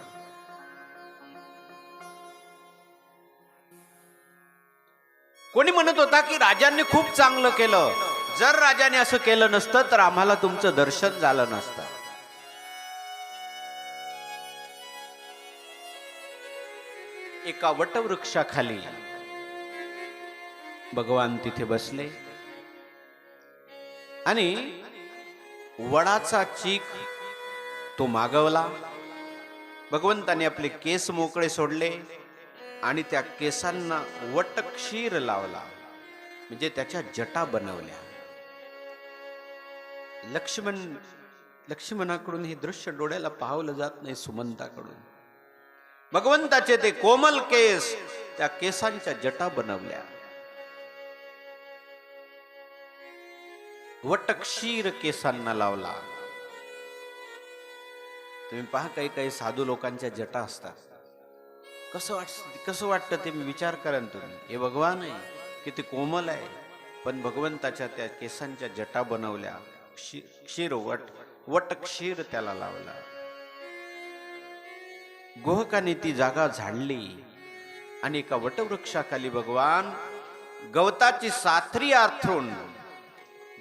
कोणी म्हणत होता की राजांनी खूप चांगलं केलं, जर राजाने असं केलं नसतं तर आम्हाला तुमचं दर्शन झालं नसतं. एका वटवृक्षाखाली भगवान तिथे बसले आणि वडाचा चीक तो मागवला. भगवंताने आपले केस मोकळे सोडले आणि त्या केसांना वटक्षीर लावला, म्हणजे त्याच्या जटा बनवल्या. लक्ष्मणाकडून हे दृश्य डोळ्याला पाहावलं जात नाही, सुमंताकडून. भगवंताचे ते कोमल केस, त्या केसांच्या जटा बनवल्या. वटक्षीर केसांना लावला. तुम्ही पहा, काही काही साधू लोकांच्या जटा असतात, कसं वाटतं ते मी विचार करा ना तुम्ही. हे भगवान आहे, किती कोमल आहे, पण भगवंताच्या त्या केसांच्या जटा बनवल्या, क्षीर वट क्षीर त्याला लावला. गोहकाने ती जागा झाडली आणि एका वटवृक्षाखाली भगवान गवताची साथरी आथरून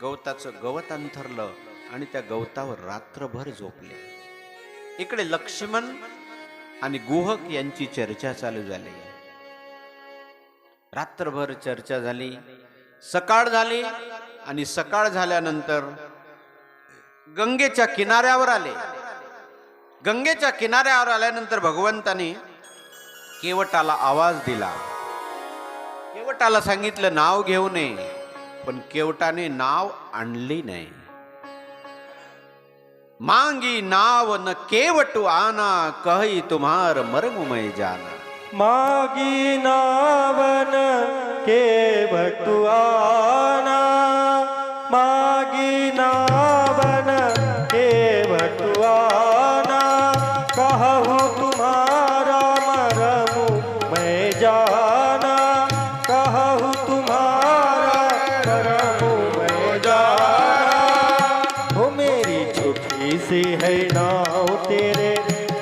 गवताचं गवत अंथरलं आणि त्या गवतावर रात्रभर झोपले. इकडे लक्ष्मण आणि गुहक यांची चर्चा चालू झाली. रात्रभर चर्चा झाली. सकाळ झाली आणि सकाळ झाल्यानंतर गंगेच्या किनाऱ्यावर आले. गंगेच्या किनाऱ्यावर आल्यानंतर भगवंताने केवटाला आवाज दिला. केवटाला सांगितलं नाव घेऊ नये, पण केवटाने नाव आणली नाही. मांगी नाव न केवटू आना, कही तुम्हार मर्ममय जाना. मागी नावन के बटुआना, मागी नावन के बटुआना, कहूँ तुम्हारा मरमु मैं जाना, कहूँ तुम्हारा मरमु मैं जाना. हो मेरी छोटी सी है नाव तेरे,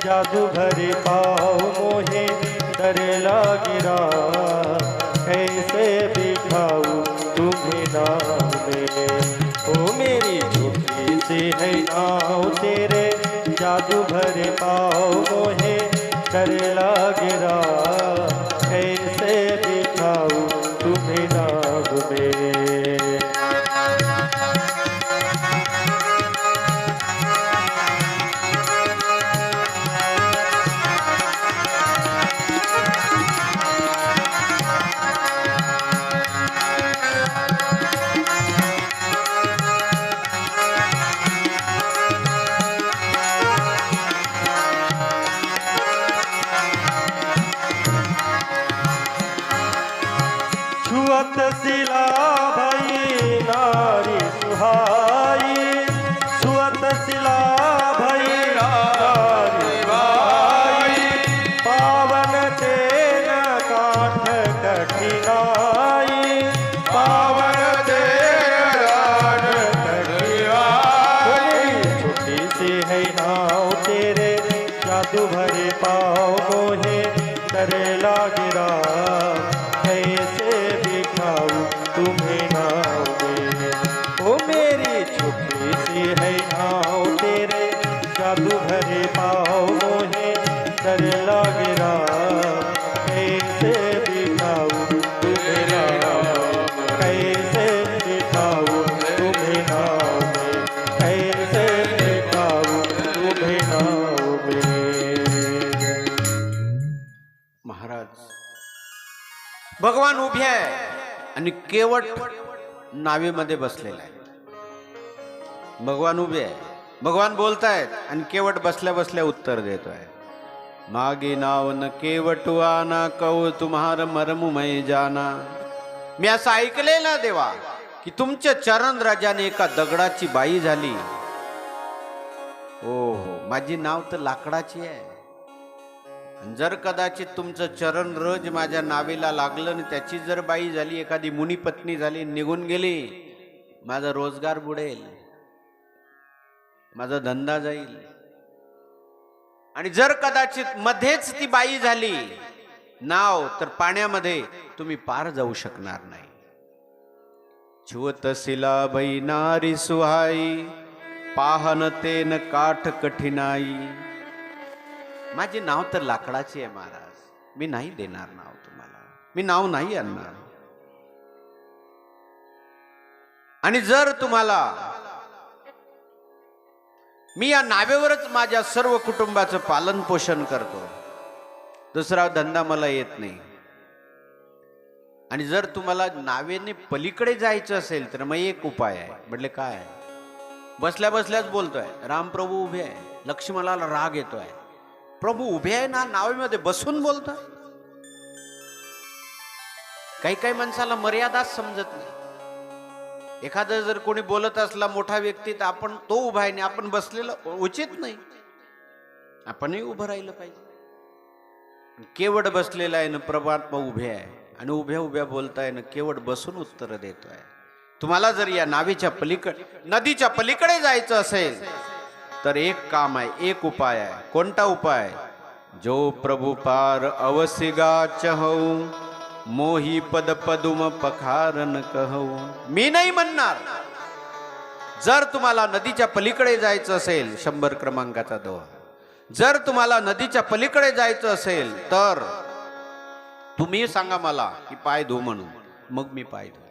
जादू भरे पाँव मोहे डर लागिरा, कैसे बिठाऊं तुम्हें नाव में. ओ मेरी छोटी सी है नाव तेरे, जादू भरे पाँव मोहे डर लागिरा, कैसे बिठाऊं तुम्हें नाव में. छुअत सिला भई नारी सुहाई, छुअत सिला भई नारी सुहाई, पावन तेन काठ कठिनाई, पावन तेन काठ कठिनाई. छोटी सी है नाव तेरे, जादू भरे पाँव मोहे डर लागिरा, कैसे बिठाऊं तुम्हें नाव में. ओ मेरी छोटी सी है नाव तेरे, जादू भरे पाँव मोहे डर लागिरा, कैसे बिठाऊं तुम्हें नाव में, कैसे बिठाऊं तुम्हें नाव में, कैसे बिठाऊं तुम्हें नाव में. महाराज भगवान उभे आहे आणि केवट नावेमध्ये बसलेला आहे. भगवान उभे आहे, भगवान बोलतायत आणि केवट बसल्या बसल्या उत्तर देतोय. मागे नाव न केवटू आना, कहू तुम्हार मर्ममय जाना. मी असं ऐकलेलं देवा की तुमच्या चरण राजाने एका दगडाची बाई झाली. हो माझी नाव तर लाकडाची आहे. जर कदाचित तुमचं चरण रज माझ्या नावेला लागलं आणि त्याची जर बाई झाली, एखादी मुनी पत्नी झाली, निघून गेली, माझा रोजगार बुडेल, माझा धंदा जाईल. आणि जर कदाचित मध्येच ती बाई झाली नाव, तर पाण्यामध्ये तुम्ही पार जाऊ शकणार नाही. छुअत सिला बाई नारी सुहाई, पाहन तेन काठ कठिनाई. माझे नाव तर लाकडाची आहे महाराज, मी नाही देणार नाव तुम्हाला, मी नाव नाही आणणार. आणि जर तुम्हाला मी या नावेवरच माझ्या सर्व कुटुंबाचं पालन पोषण करतो, दुसरा धंदा मला येत नाही. आणि जर तुम्हाला नावेने पलीकडे जायचं असेल तर मग एक उपाय आहे. म्हटले काय? बसल्या बसल्याच बोलतोय, रामप्रभू उभे आहे. लक्ष्मणाला राग येतोय, प्रभू उभे आहे ना, नावेमध्ये बसून बोलतोय. काही काही माणसाला मर्यादाच समजत नाही. एखादं जर कोणी बोलत असला मोठा व्यक्ती, तर आपण तो उभा आहे आणि आपण बसलेलं उचित नाही. आपणही उभं राहिलं पाहिजे. केवळ बसलेला आहे ना परमात्मा उभे आहे आणि उभ्या उभ्या बोलताय ना केवळ बसून उत्तर देतोय. तुम्हाला जर या नावेच्या पलीकडे नदीच्या पलीकडे जायचं असेल तर एक काम आहे, एक उपाय आहे. कोणता उपाय? जो प्रभु पार अवसिगा चहऊ मोही पद पदुम पखारन कहू. मी नाही म्हणणार. जर तुम्हाला नदीच्या पलीकडे जायचं असेल, 100 क्रमांकाचा दोहा, जर तुम्हाला नदीच्या पलीकडे जायचं असेल तर तुम्ही सांगा मला की पाय धु म्हणून, मग मी पाय धुते.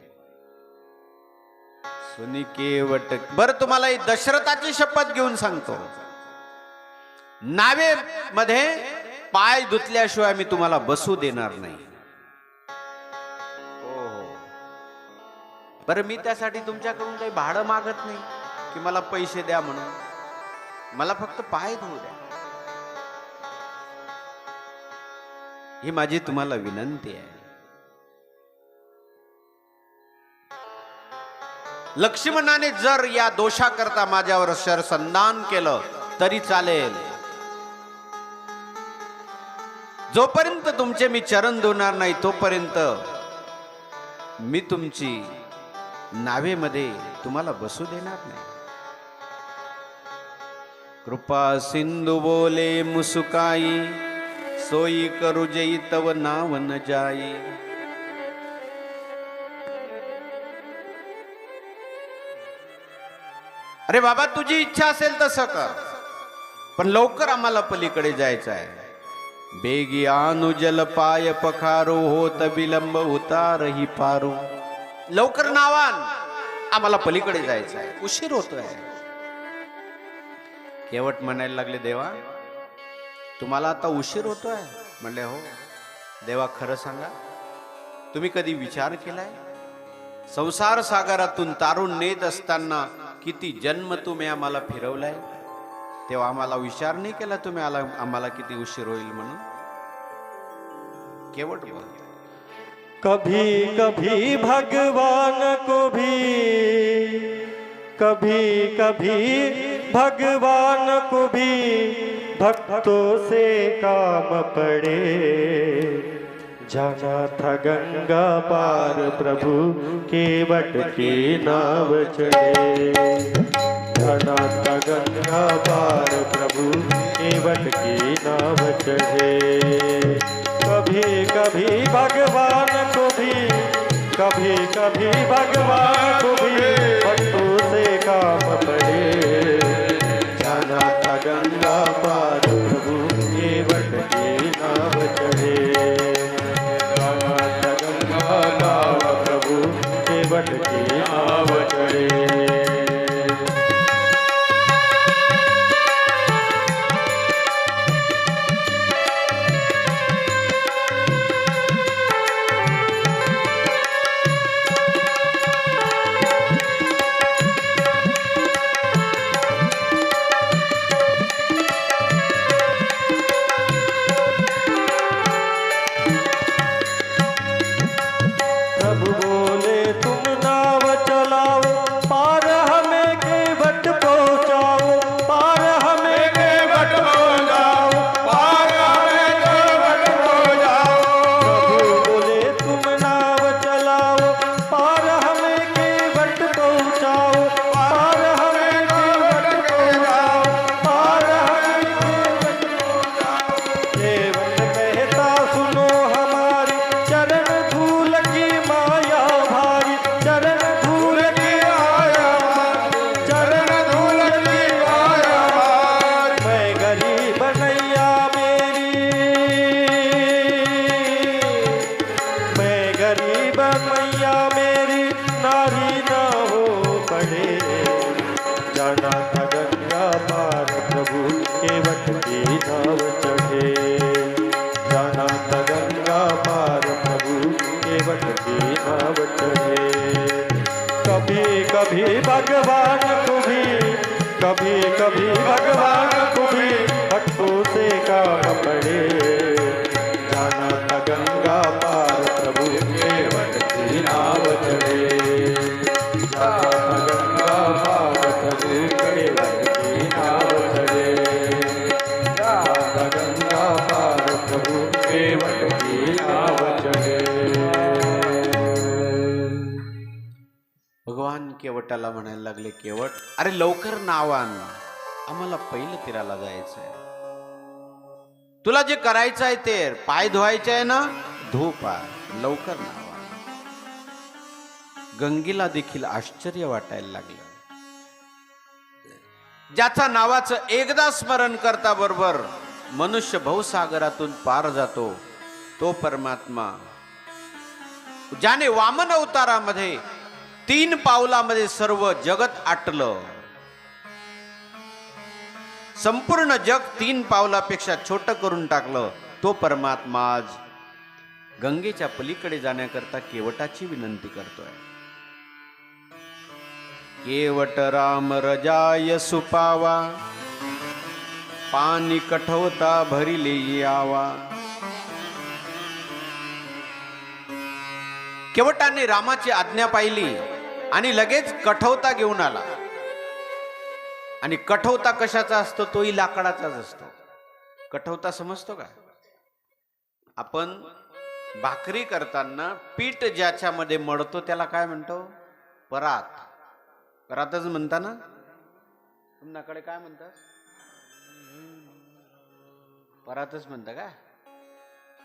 सुनिकेवट. बरं तुम्हाला ही दशरथाची शपथ घेऊन सांगतो, नावेमध्ये पाय धुतल्याशिवाय मी तुम्हाला बसू देणार नाही. बरं मी त्यासाठी तुमच्याकडून काही भाडं मागत नाही की मला पैसे द्या म्हणून. मला फक्त पाय धुवू द्या, ही माझी तुम्हाला विनंती आहे. लक्ष्मणाने जर या दोषाकरता माझ्यावर शरसंधान केलं तरी चालेल. जोपर्यंत तुमचे मी चरण धुणार नाही तोपर्यंत मी तुमची नावेमध्ये तुम्हाला बसू देणार नाही. कृपा सिंधू बोले मुसुकाई सोई करू जई तव नाव न जाई. अरे बाबा तुझी इच्छा असेल तसं कर, पण लवकर आम्हाला पलीकडे जायचं आहे. बेगी आनु जल पाय पखारो होत विलंब उतारही पारू. लवकर नावान, आम्हाला पलीकडे जायचं आहे, उशीर होतोय. केवट म्हणायला लागले, देवा तुम्हाला आता उशीर होतोय? म्हणले हो. देवा खरं सांगा, तुम्ही कधी विचार केलाय संसार सागरातून तारून नेत असताना किती जन्म तुम्ही आम्हाला फिरवलाय, तेव्हा आम्हाला विचार नाही केला तुम्ही आम्हाला किती उशीर होईल म्हणून? केवट बोलतो, कभी कभी भगवान को भी, कभी कभी भगवान को भी भक्तों से काम पड़े. जाना था गंगा पार प्रभु केवट की नाव चढ़े. जाना था गंगा पार प्रभु केवट की नाव चढ़े. कभी कभी भगवान को भी, कभी कभी भगवान को भी भक्तों से काम पड़े. जाना था गंगा पार प्रभु केवट की नाव चढ़े. जाना था गंगा पार प्रभु केवट की नाव चढ़े. कभी भगवान को भी, कभी कभी भगवान को भी भक्तों से काम पड़े. जाना था गंगा पार प्रभु केवट की नाव चढ़े. जाना था गंगा पार प्रभु केवट की नाव चढ़े. जाना था गंगा पार प्रभु केवट की नाव चढ़े। भगवान केवटाला म्हणायला लागले, केवट अरे लवकर नाव आण, आम्हाला पहिलं तीराला जायचंय. तुला जे करायचं आहे ते, पाय धुवायचे आहे ना, धू पाय, लवकर नाव आण. गंगेला देखील आश्चर्य वाटायला लागलं. ज्याचा नावाचं एकदा स्मरण करता बरोबर मनुष्य भवसागरातून पार जातो, तो परमात्मा. ज्याने वामन अवतारामध्ये 3 पावलामध्ये सर्व जगत आटलं, संपूर्ण जग 3 पावलापेक्षा छोटं करून टाकलं, तो परमात्मा आज गंगेच्या पलीकडे जाण्याकरता केवटाची विनंती करतोय. केवट राम रजाय सुपावा, पाणी कठवता भरिले यावा. केवटाने रामाची आज्ञा पाहिली आणि लगेच कठवता घेऊन आला. आणि कठवता कशाचा असतो? तोही लाकडाचाच असतो. कठवता समजतो का? आपण भाकरी करताना पीठ ज्याच्यामध्ये मळतो त्याला काय म्हणतो? परात. परातच म्हणता ना? तुमच्याकडे काय म्हणतात? परातच म्हणता का?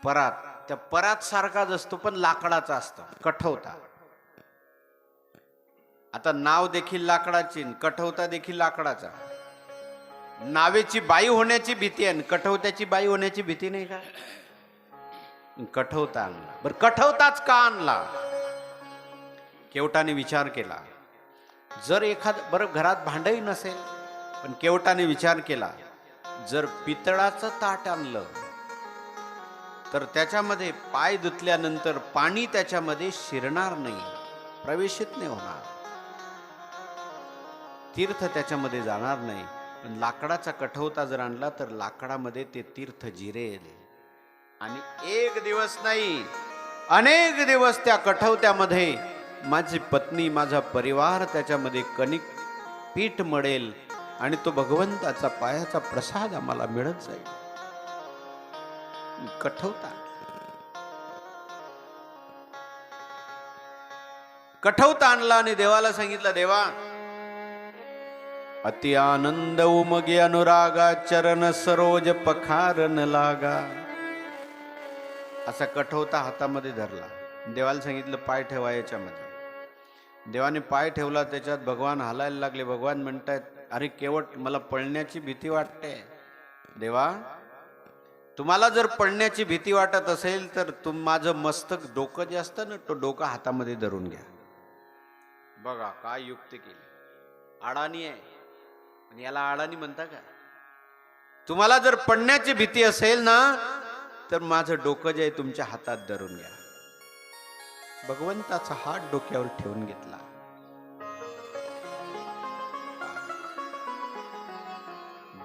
परात. त्या परात सारखाच असतो पण लाकडाचा असतो, कठवता. आता नाव देखील लाकडाची, कठवता देखील लाकडाचा. नावेची बाई होण्याची भीती आहे, कठवत्याची बाई होण्याची भीती नाही का? कठवता आणला. बर कठवताच का आणला? केवटाने विचार केला. जर बरं घरात भांडही नसेल, पण केवटाने विचार केला, जर पितळाचं ताट आणलं तर त्याच्यामध्ये पाय धुतल्यानंतर पाणी त्याच्यामध्ये शिरणार नाही, प्रवेशित नाही होणार, तीर्थ त्याच्यामध्ये जाणार नाही. पण लाकडाचा कठवता जर आणला तर लाकडामध्ये ते तीर्थ जिरेल. आणि एक दिवस नाही, अनेक दिवस त्या कठवत्यामध्ये माझी पत्नी, माझा परिवार त्याच्यामध्ये कणिक पीठ मळेल आणि तो भगवंताचा पायाचा प्रसाद आम्हाला मिळत जाईल. कठवता. कठवता आणला आणि देवाला सांगितलं, देवा अति आनंद उमगे अनुरागा, चरण सरोज पखारन लागा. असा कठवता हातामध्ये धरला. देवाला सांगितलं पाय ठेवा याच्यामध्ये. देवाने पाय ठेवला, त्याच्यात भगवान हालायला लागले. भगवान म्हणतायत, अरे केवट मला पळण्याची भीती वाटते. देवा तुम्हाला जर पळण्याची भीती वाटत असेल तर माझं मस्तक, डोकं जे असतं ना, तो डोकं हातामध्ये धरून घ्या. बघा काय युक्ती केली. अडाणी आहे, पण याला अडाणी म्हणता का? तुम्हाला जर पडण्याची भीती असेल ना, तर माझं डोकं जे आहे तुमच्या हातात धरून घ्या. भगवंताचा हात डोक्यावर ठेवून घेतला.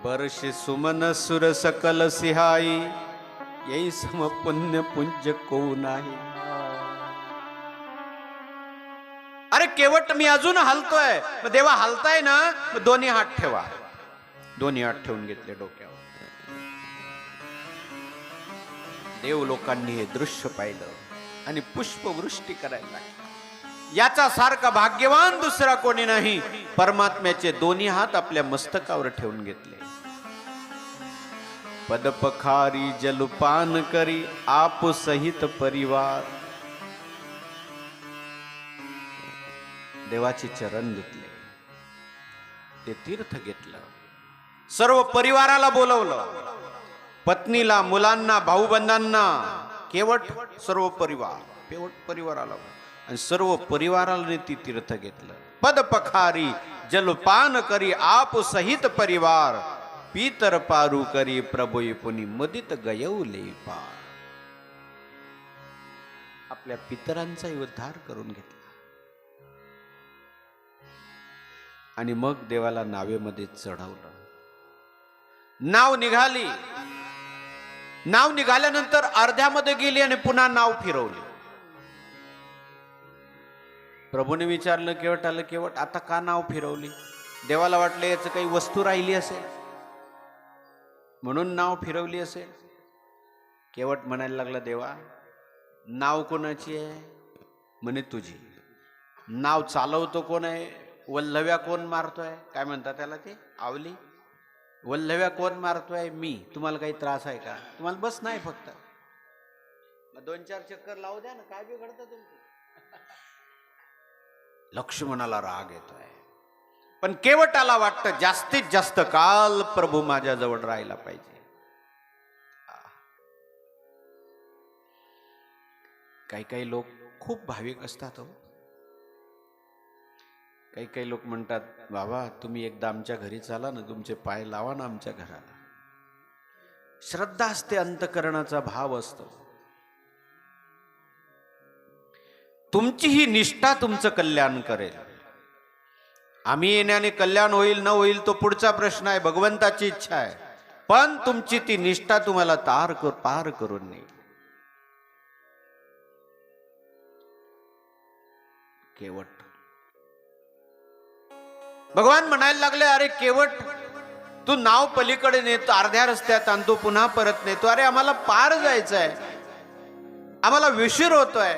बरशे सुमन सुर सकल सिहाई, येई सम पुण्य पुंज को नाही. अरे केवट मी अजून हलतोय. देवा हलताय ना, दोन्ही हात ठेवा. दोन्ही हात ठेवून घेतले डोक्यावर. देव लोकांनी हे दृश्य पाहिलं आणि पुष्पवृष्टी करायला लागली. याचा सारखा भाग्यवान दुसरा कोणी नाही. परमात्म्याचे दोन्ही हात आपल्या मस्तकावर ठेवून घेतले. पदपखारी जलपान करी, आप सहित परिवार. देवाचे चरण घेतले, ते तीर्थ घेतलं. सर्व परिवाराला बोलवलं, पत्नीला, मुलांना, भाऊबंधांना, केवट सर्व परिवाराला आणि सर्व परिवाराने ती तीर्थ घेतलं. पद पखारी जलपान करी, आप सहित परिवार. पीतर पारू करी, प्रभू पुनी मदित गयवले पार. आपल्या पितरांचाही उद्धार करून घेतला. आणि मग देवाला नावेमध्ये चढवलं. नाव निघाली. नाव निघाल्यानंतर अर्ध्यामध्ये गेली आणि पुन्हा नाव फिरवली. प्रभूने विचारलं केवटाला, केवट आता का नाव फिरवली? देवाला वाटलं याचं काही वस्तू राहिली असेल म्हणून नाव फिरवली असेल. केवट म्हणायला लागला, देवा नाव कोणाची आहे? म्हणे तुझी. नाव चालवतो कोण आहे? वल्लव्या कोण मारतोय? काय म्हणतात त्याला ते, आवली. वल्लव्या कोण मारतोय? मी. तुम्हाला काही त्रास आहे का? तुम्हाला बस नाही फक्त 2-4 चक्कर लावू द्या ना, काय बिघडतं तुमचं? लक्ष्मणाला राग येतोय, पण केवटाला वाटतं जास्तीत जास्त काल प्रभू माझ्याजवळ राहायला पाहिजे. काही काही लोक खूप भाविक असतात हो. काही काही लोक म्हणतात, बाबा तुम्ही एकदा आमच्या घरी चाला ना, तुमचे पाय लावा ना आमच्या घराला. श्रद्धा असते, अंतकरणाचा भाव असतो. तुमची ही निष्ठा तुमचं कल्याण करेल. आम्ही येण्याने कल्याण होईल न होईल तो पुढचा प्रश्न आहे, भगवंताची इच्छा आहे. पण तुमची ती निष्ठा तुम्हाला पार करून नेईल. केवट भगवान म्हणायला लागले, अरे केवट, तू नाव पलीकडे नेतो, अर्ध्या रस्त्यात आणतो, पुन्हा परत नेतो. अरे आम्हाला पार जायचंय, आम्हाला उशीर होतोय.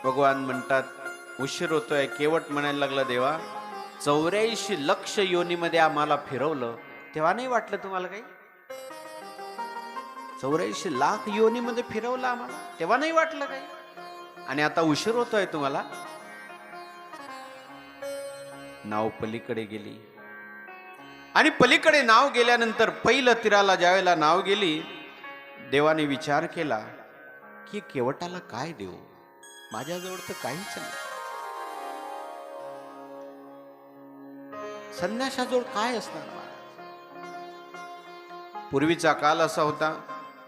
भगवान म्हणतात उशीर होतोय. केवट म्हणायला लागला, देवा 84 लक्ष योनीमध्ये आम्हाला फिरवलं, तेव्हा नाही वाटलं तुम्हाला काही? 84 लाख योनीमध्ये फिरवलं आम्हाला, तेव्हा नाही वाटलं काही? आणि आता उशीर होतोय तुम्हाला? नाव पलीकडे गेली, आणि पलीकडे नाव गेल्यानंतर पहिलं तीराला ज्यावेळेला नाव गेली, देवाने विचार केला की केवटाला काय देऊ? माझ्याजवळ तर काहीच नाही. संन्याशाजवळ काय असणार? पूर्वीचा काल असा होता,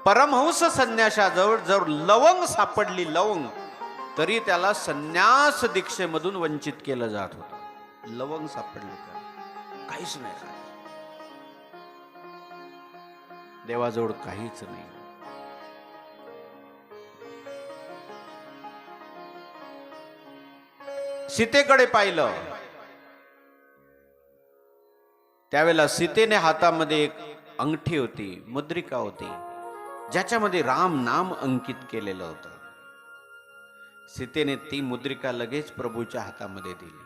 परमहंस संन्याशाजवळ जर लवंग सापडली, लवंग, तरी त्याला संन्यास दीक्षेमधून वंचित केलं जात होतं. लवंग सापडले तर काहीच नाही. देवाजवळ काहीच नाही. सीतेकडे पाहिलं, त्यावेळेला सीतेने हातामध्ये एक अंगठी होती, मुद्रिका होती, ज्याच्यामध्ये राम नाम अंकित केलेलं होतं. सीतेने ती मुद्रिका लगेच प्रभूच्या हातामध्ये दिली.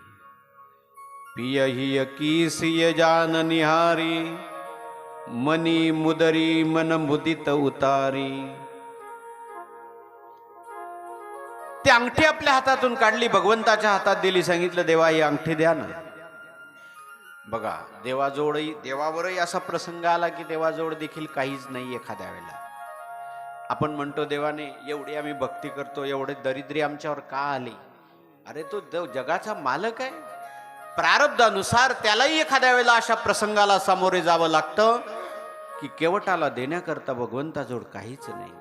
पियहि कीसिय जान निहारी, मनी मुदरी मन मुदित उतारी. ती अंगठी आपल्या हातातून काढली, भगवंताच्या हातात दिली, सांगितलं देवा ही अंगठी द्या ना. बघा, देवावरही असा प्रसंग आला की देवाजवळ देखील काहीच नाही. एखाद्या वेळेला आपण म्हणतो, देवाने एवढी आम्ही भक्ती करतो, एवढे दरिद्री आमच्यावर का आली? अरे तो देव जगाचा मालक आहे. प्रारब्धानुसार त्यालाही एखाद्या वेळेला अशा प्रसंगाला सामोरे जावं लागतं की केवटाला देण्याकरता भगवंताजवळ काहीच नाही.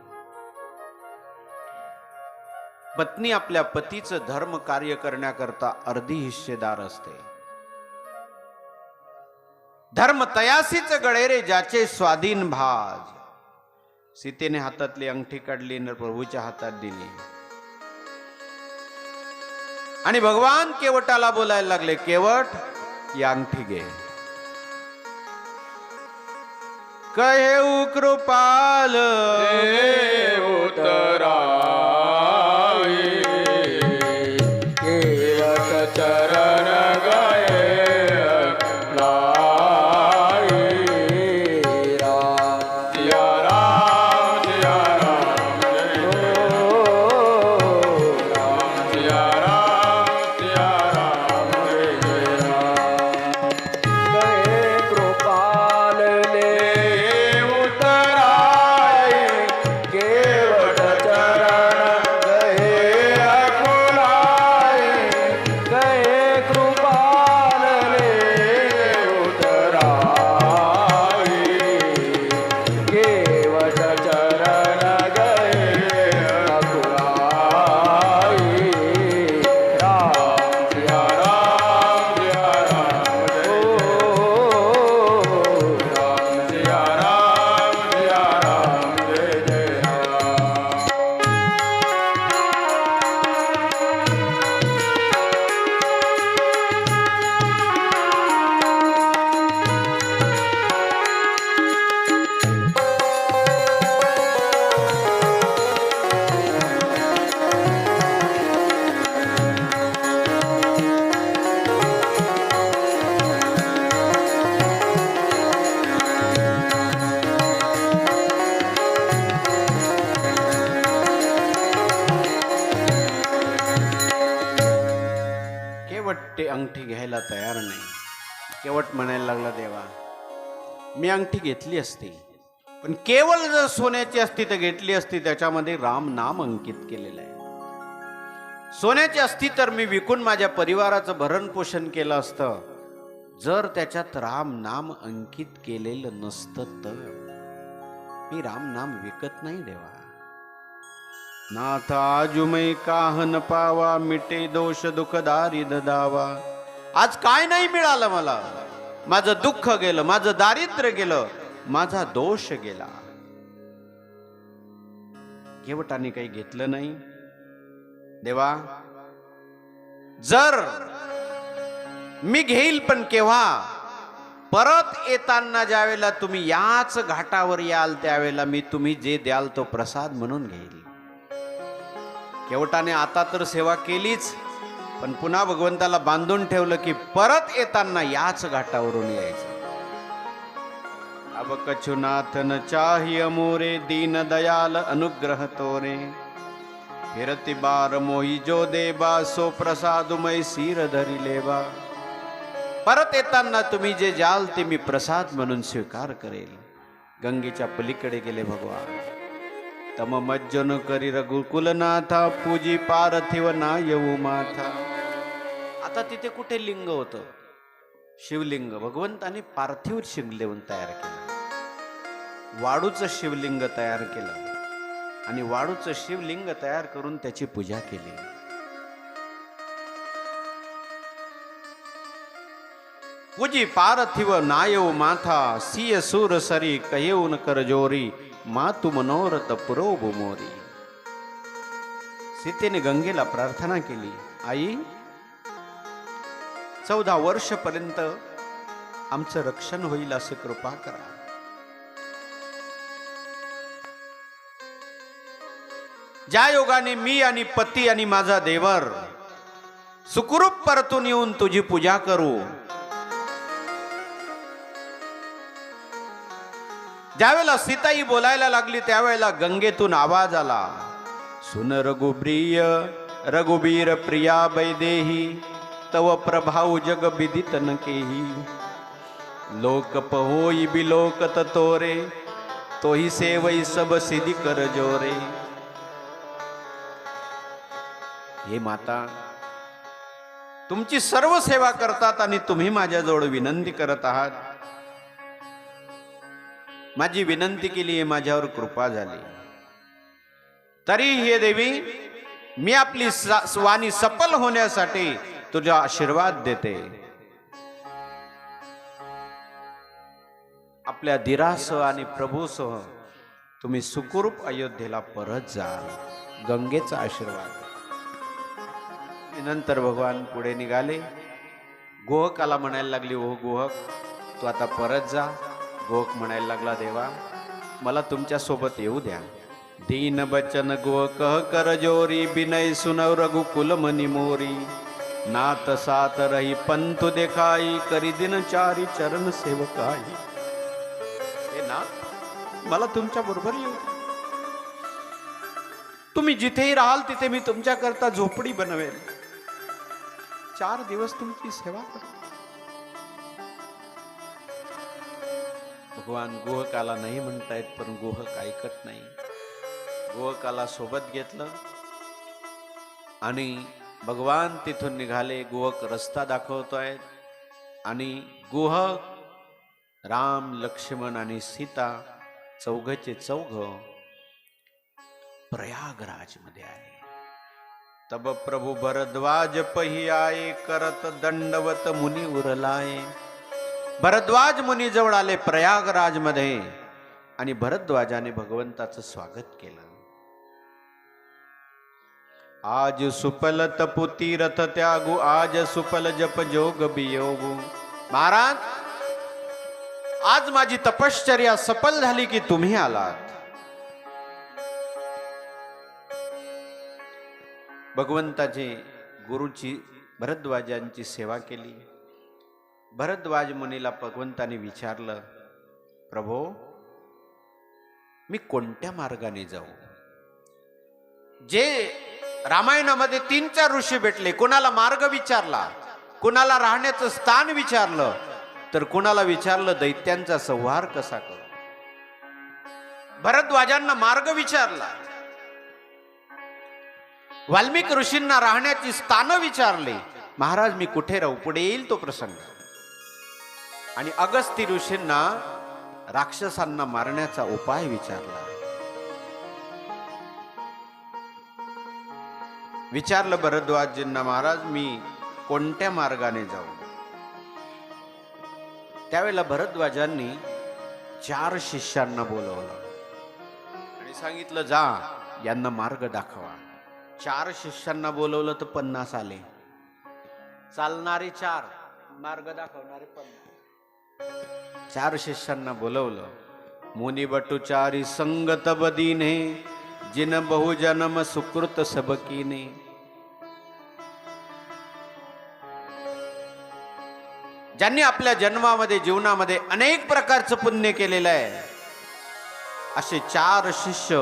पत्नी आपल्या पतीचं धर्म कार्य करण्याकरता अर्धी हिस्सेदार असते. धर्म तयासीच गळे रे ज्याचे स्वाधीन भाज. सीतेने हातातली अंगठी काढली आणि प्रभूच्या हातात दिली, आणि भगवान केवटाला बोलायला लागले, केवट ही अंगठी घे. कहे कृपाल उतराई, केवट चरण गए लाई. सिया राम सिया राम जय राम, सिया राम जय जय राम. गए कृपाल ले उतराई, अंगठी घ्यायला तयार नाही. केवट म्हणायला लागला, देवा मी अंगठी घेतली असती, पण केवळ जर सोन्याची असती तर घेतली असती, त्याच्यामध्ये राम नाम अंकित केलेलं आहे. सोन्याची असती तर मी विकून माझ्या परिवाराचं भरण पोषण केलं असतं. जर त्याच्यात राम नाम अंकित केलेलं नसतं तर मी राम नाम विकत नाही देवा. नाथ आजुमै काहन पावा, मिटे दोष दुःख दारिद दावा. आज काय नाही मिळालं मला. माझं दुःख गेलं, माझं दारिद्र्य गेलं, माझा दोष गेला. केवटाने काही घेतलं नाही. देवा जर मी घेईल, पण केव्हा? परत येताना ज्यावेळेला तुम्ही याच घाटावर याल त्यावेळेला मी तुम्ही जे द्याल तो प्रसाद म्हणून घेईल. केवटाने आता तर सेवा केलीच, पण पुन्हा भगवंताला बांधून ठेवलं की परत येताना याच घाटावरून यायचं. अब कछुनाथ न चाहिए मोरे, दीन दयाल अनुग्रह तोरे. फिरती बार मोही जो देबा, सो प्रसादमय सिर धरी लेबा. परत येताना तुम्ही जे जाल ते मी प्रसाद म्हणून स्वीकार करेल. गंगेच्या पलीकडे गेले भगवान. तम मज्जन करी रघुकुलनाथा, पूजी पार्थिव ना येऊ माथा. आता तिथे कुठे लिंग होतं? शिवलिंग. भगवंताने पार्थिव शिवलिंग तयार केलं, वाळूचं शिवलिंग तयार केलं आणि वाळूचं शिवलिंग तयार करून त्याची पूजा केली. पूजी पार्थिव नायव माथा, सिय सूर सरी कहेऊन कर जोरी. मातु मनोरथ पुरोभु मोरी. सीतेने गंगेला प्रार्थना केली, आई 14 वर्षपर्यंत आमचं रक्षण होईल असे कृपा करा. ज्या योगाने मी आणि पती आणि माझा देवर सुखरूप परतून येऊन तुझी पूजा करू. ज्यावेळेला सीताई बोलायला लागली त्यावेळेला गंगेतून आवाज आला, सुन रघुप्रिय रघुबीर प्रिया वैदेही, तव प्रभाव जग विदित न केही. लोक पहोई बिलोकत तोरे, तोही सेवई सब सिद्धि कर जोरे. हे माता, तुमची सर्व सेवा करतात आणि तुम्ही माझ्याजवळ विनंती करत आहात. माझी विनंती केली आहे, माझ्यावर कृपा झाली. तरी हे देवी, मी आपली वाणी सफल होण्यासाठी तुझा आशीर्वाद देते. आपल्या धीरासह आणि प्रभूसह तुम्ही सुखरूप अयोध्येला परत जाल. गंगेचा आशीर्वाद. नंतर भगवान पुढे निघाले. गोहकाला म्हणायला लागली, ओ गोहक तू आता परत जा. गोहक म्हणायला लागला, देवा मला तुमच्या सोबत येऊ द्या. दीन बचन गोकह कर जोरी, बिनय सुनव रघुकुल मनी मोरी. नाथ सात रही पंतु देखाई, करी दिन चारी चरण सेवकाई. हे नाथ, मला तुमच्या बरोबर येऊ द्या. तुम्ही जिथेही राहाल तिथे मी तुमच्या करता झोपडी बनवेल. 4 दिवस तुमची सेवा करतो. भगवान गोहकाला नाही म्हणतायत, पण गोहक ऐकत नाही. गोहकाला सोबत घेतलं आणि भगवान तिथून निघाले. गोहक रस्ता दाखवतोय आणि गोहक, राम, लक्ष्मण आणि सीता चौघचे चौघ प्रयागराज मध्ये आले. तब प्रभु भरद्वाज पही आये, करत दंडवत मुनी उरलाये. भरद्वाज मुनी जवळ आले प्रयागराज मध्ये आणि भरद्वाजाने भगवंताचं स्वागत केलं. आज सुपल तपु तीरथ त्यागू, आज सुपल जप जोग बियोगू. महाराज, आज माझी तपश्चर्या सफल झाली की तुम्ही आलात. भगवंताची गुरुची भरद्वाजांची सेवा केली. भरद्वाज मुनीला भगवंताने विचारलं, प्रभो मी कोणत्या मार्गाने जाऊ? जे रामायणामध्ये 3-4 ऋषी भेटले, कोणाला मार्ग विचारला कुणाला राहण्याचं स्थान विचारलं, तर कुणाला विचारलं दैत्यांचा संहार कसा करू. भरद्वाजांना मार्ग विचारला, वाल्मिक ऋषींना राहण्याची स्थानं विचारली. महाराज मी कुठे राहू, पुढे येईल तो प्रसंग. आणि अगस्ती ऋषींना राक्षसांना मारण्याचा उपाय विचारला. विचारलं भरद्वाजजींना, महाराज मी कोणत्या मार्गाने जाऊ. त्यावेळेला भरद्वाजांनी 4 शिष्यांना बोलवलं आणि सांगितलं जा यांना मार्ग दाखवा. 4 शिष्यांना बोलवलं तर 50 आले. चालणारे 4, मार्ग दाखवणारे 50. 4 शिष्यांना बोलवलं. मुनी बटुचारी संगत बदीने जिन बहुजन्म सुकृत सबकीने. ज्यांनी आपल्या जन्मामध्ये जीवनामध्ये अनेक प्रकारचं पुण्य केलेलं आहे, असे 4 शिष्य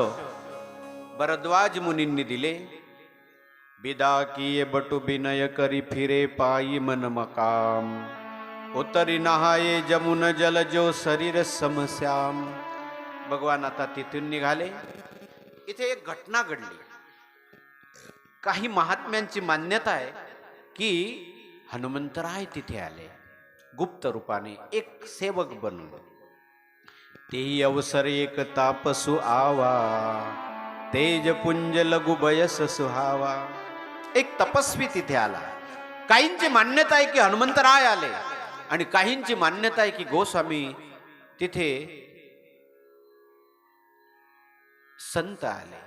भरद्वाज मुनींनी दिले. बिदा किये बटू बिनय करी फिरे पायी मन मकाम. उतरी नहाये जमुन जल जो शरीर समस्याम. भगवान आता तिथून निघाले. इथे एक घटना घडली. काही महात्म्यांची मान्यता आहे की हनुमंतराय तिथे आले गुप्त रूपाने, एक सेवक बनून. तेही अवसर एक तापसु आवा, तेज पुंज लघु बयस सुहावा. एक तपस्वी तिथे आला. काहींची मान्यता आहे की हनुमंतराय आले आणि काहींची मान्यता आहे की गोस्वामी तिथे संत आले.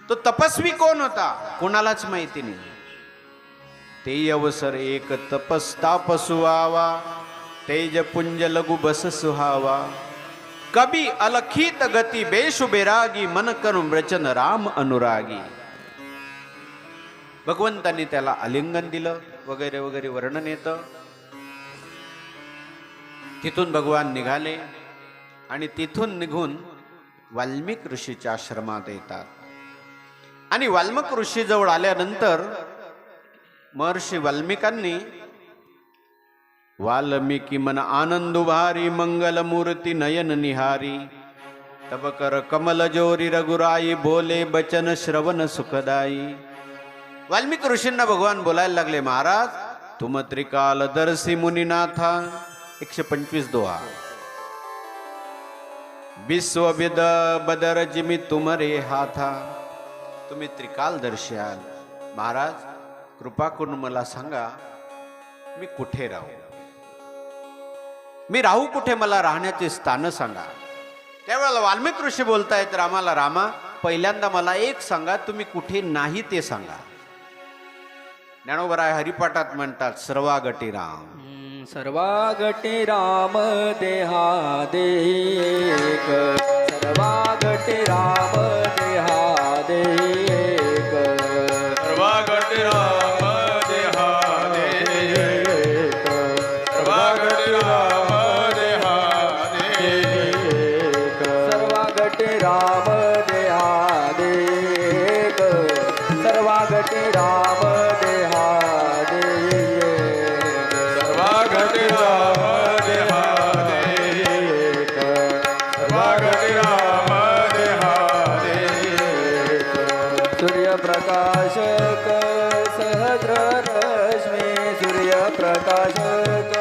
तो तपस्वी कोण होता कोणालाच माहिती नाही. ते अवसर एक तपस्तापसु आवा, तेज पुंज लघु बस सुहावा. कभी अलखित गती बेशु बेरागी, मन करू वचन राम अनुरागी. भगवंतांनी त्याला आलिंगन दिलं वगैरे वगैरे वर्णन येतं. तिथून भगवान निघाले आणि तिथून निघून वाल्मिक ऋषीच्या आश्रमात येतात. आणि वाल्मिक ऋषी जवळ आल्यानंतर महर्षी वाल्मिकांनी वाल्मिकी मन आनंद भारी, मंगल मूर्ती नयन निहारी. तब कर कमल जोरी रघुराई, बोले बचन श्रवण सुखदाई. वाल्मिक ऋषींना भगवान बोलायला लागले, महाराज तुम त्रिकाल दर्शी मुनिनाथा. 125 दोहा. विश्वविद बदर जिमी तुमरे हाथा. तुम्ही त्रिकाल दर्शी आल. महाराज कृपा करून मला सांगा मी कुठे राहू, मी राहू कुठे, मला राहण्याचे स्थान सांगा. त्यावेळेला वाल्मिक ऋषी बोलतायत रामाला, रामा पहिल्यांदा मला एक सांगा, तुम्ही कुठे नाही ते सांगा. ज्ञानोबराय हरिपाठात म्हणतात सर्वागटी राम. सर्वागटे राम देहा देक, सर्वागटे राम देहा देक. सर्वागट राम देहा देक, सर्वागट राम देहा देक. सर्वागटे राम देहा देक, सर्वागटे राम देहा देक. सर्वागट राम देहा देक, सर्वागट राम देहा देक. सूर्यप्रकाशक सहस्र रश्मी, सूर्यप्रकाशक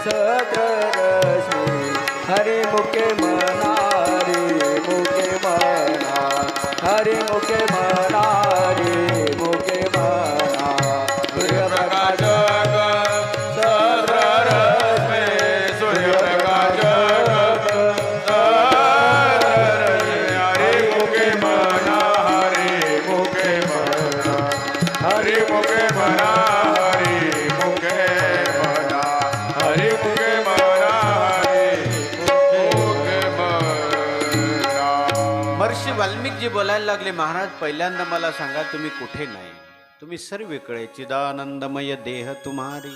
सहस्र रश्मी. हरि मुखे मना, हरि मुखे मना, हरि मुखे मना, हरि मुखे मना. सूर्यप्रकाशक सहस्र रश्मी, सूर्यप्रकाशक सहस्र रश्मी. हरि मुखे मना, हरि मुखे मना, हरि मुखे मना, हरि मुखे मना, हरि मुखे मना, हरि मुखे मना. महर्षी वाल्मिकजी बोलायला लागले, महाराज पहिल्यांदा मला सांगा तुम्ही कुठे नाही. तुम्ही सर्वीकडे चिदानंदमय देह तुम्हारी,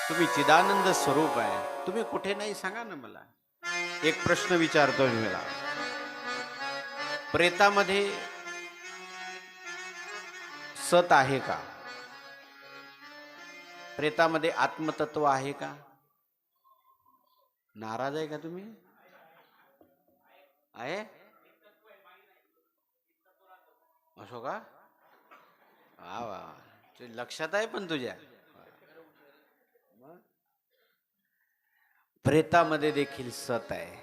तुम्ही चिदानंद स्वरूप आहे, तुम्ही कुठे नाही सांगा ना मला. एक प्रश्न विचारतो मी मला, प्रेतामध्ये सत आहे का? प्रेतामध्ये आत्मतत्व आहे का? नाराज आहे का तुम्ही? आहे असो का? वा वा, ते लक्षात आहे पण तुझ्या. प्रेतामध्ये देखील सत आहे.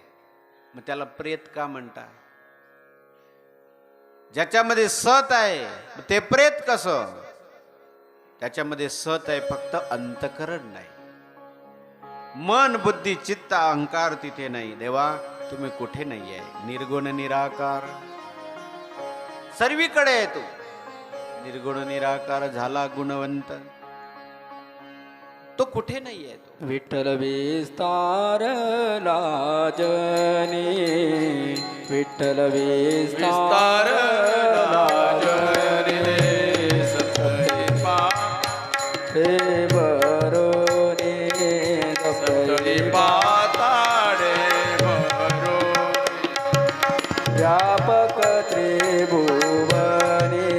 मग त्याला प्रेत का म्हणता? ज्याच्यामध्ये सत आहे ते प्रेत कसं? त्याच्यामध्ये सत आहे, फक्त अंतकरण नाही. मन बुद्धी चित्त अहंकार तिथे नाही. देवा तुम्ही कुठे नाही आहे. निर्गुण निराकार सर्वीकडे आहे तू. निर्गुण निराकार झाला गुणवंत, तो कुठे नाही आहे तो. विठ्ठल विस्तार लाजनी, विठ्ठल विस्तार लाजनी, हे बरोनी सप्तली पाताडे भरो व्यापक त्रिभुवनी,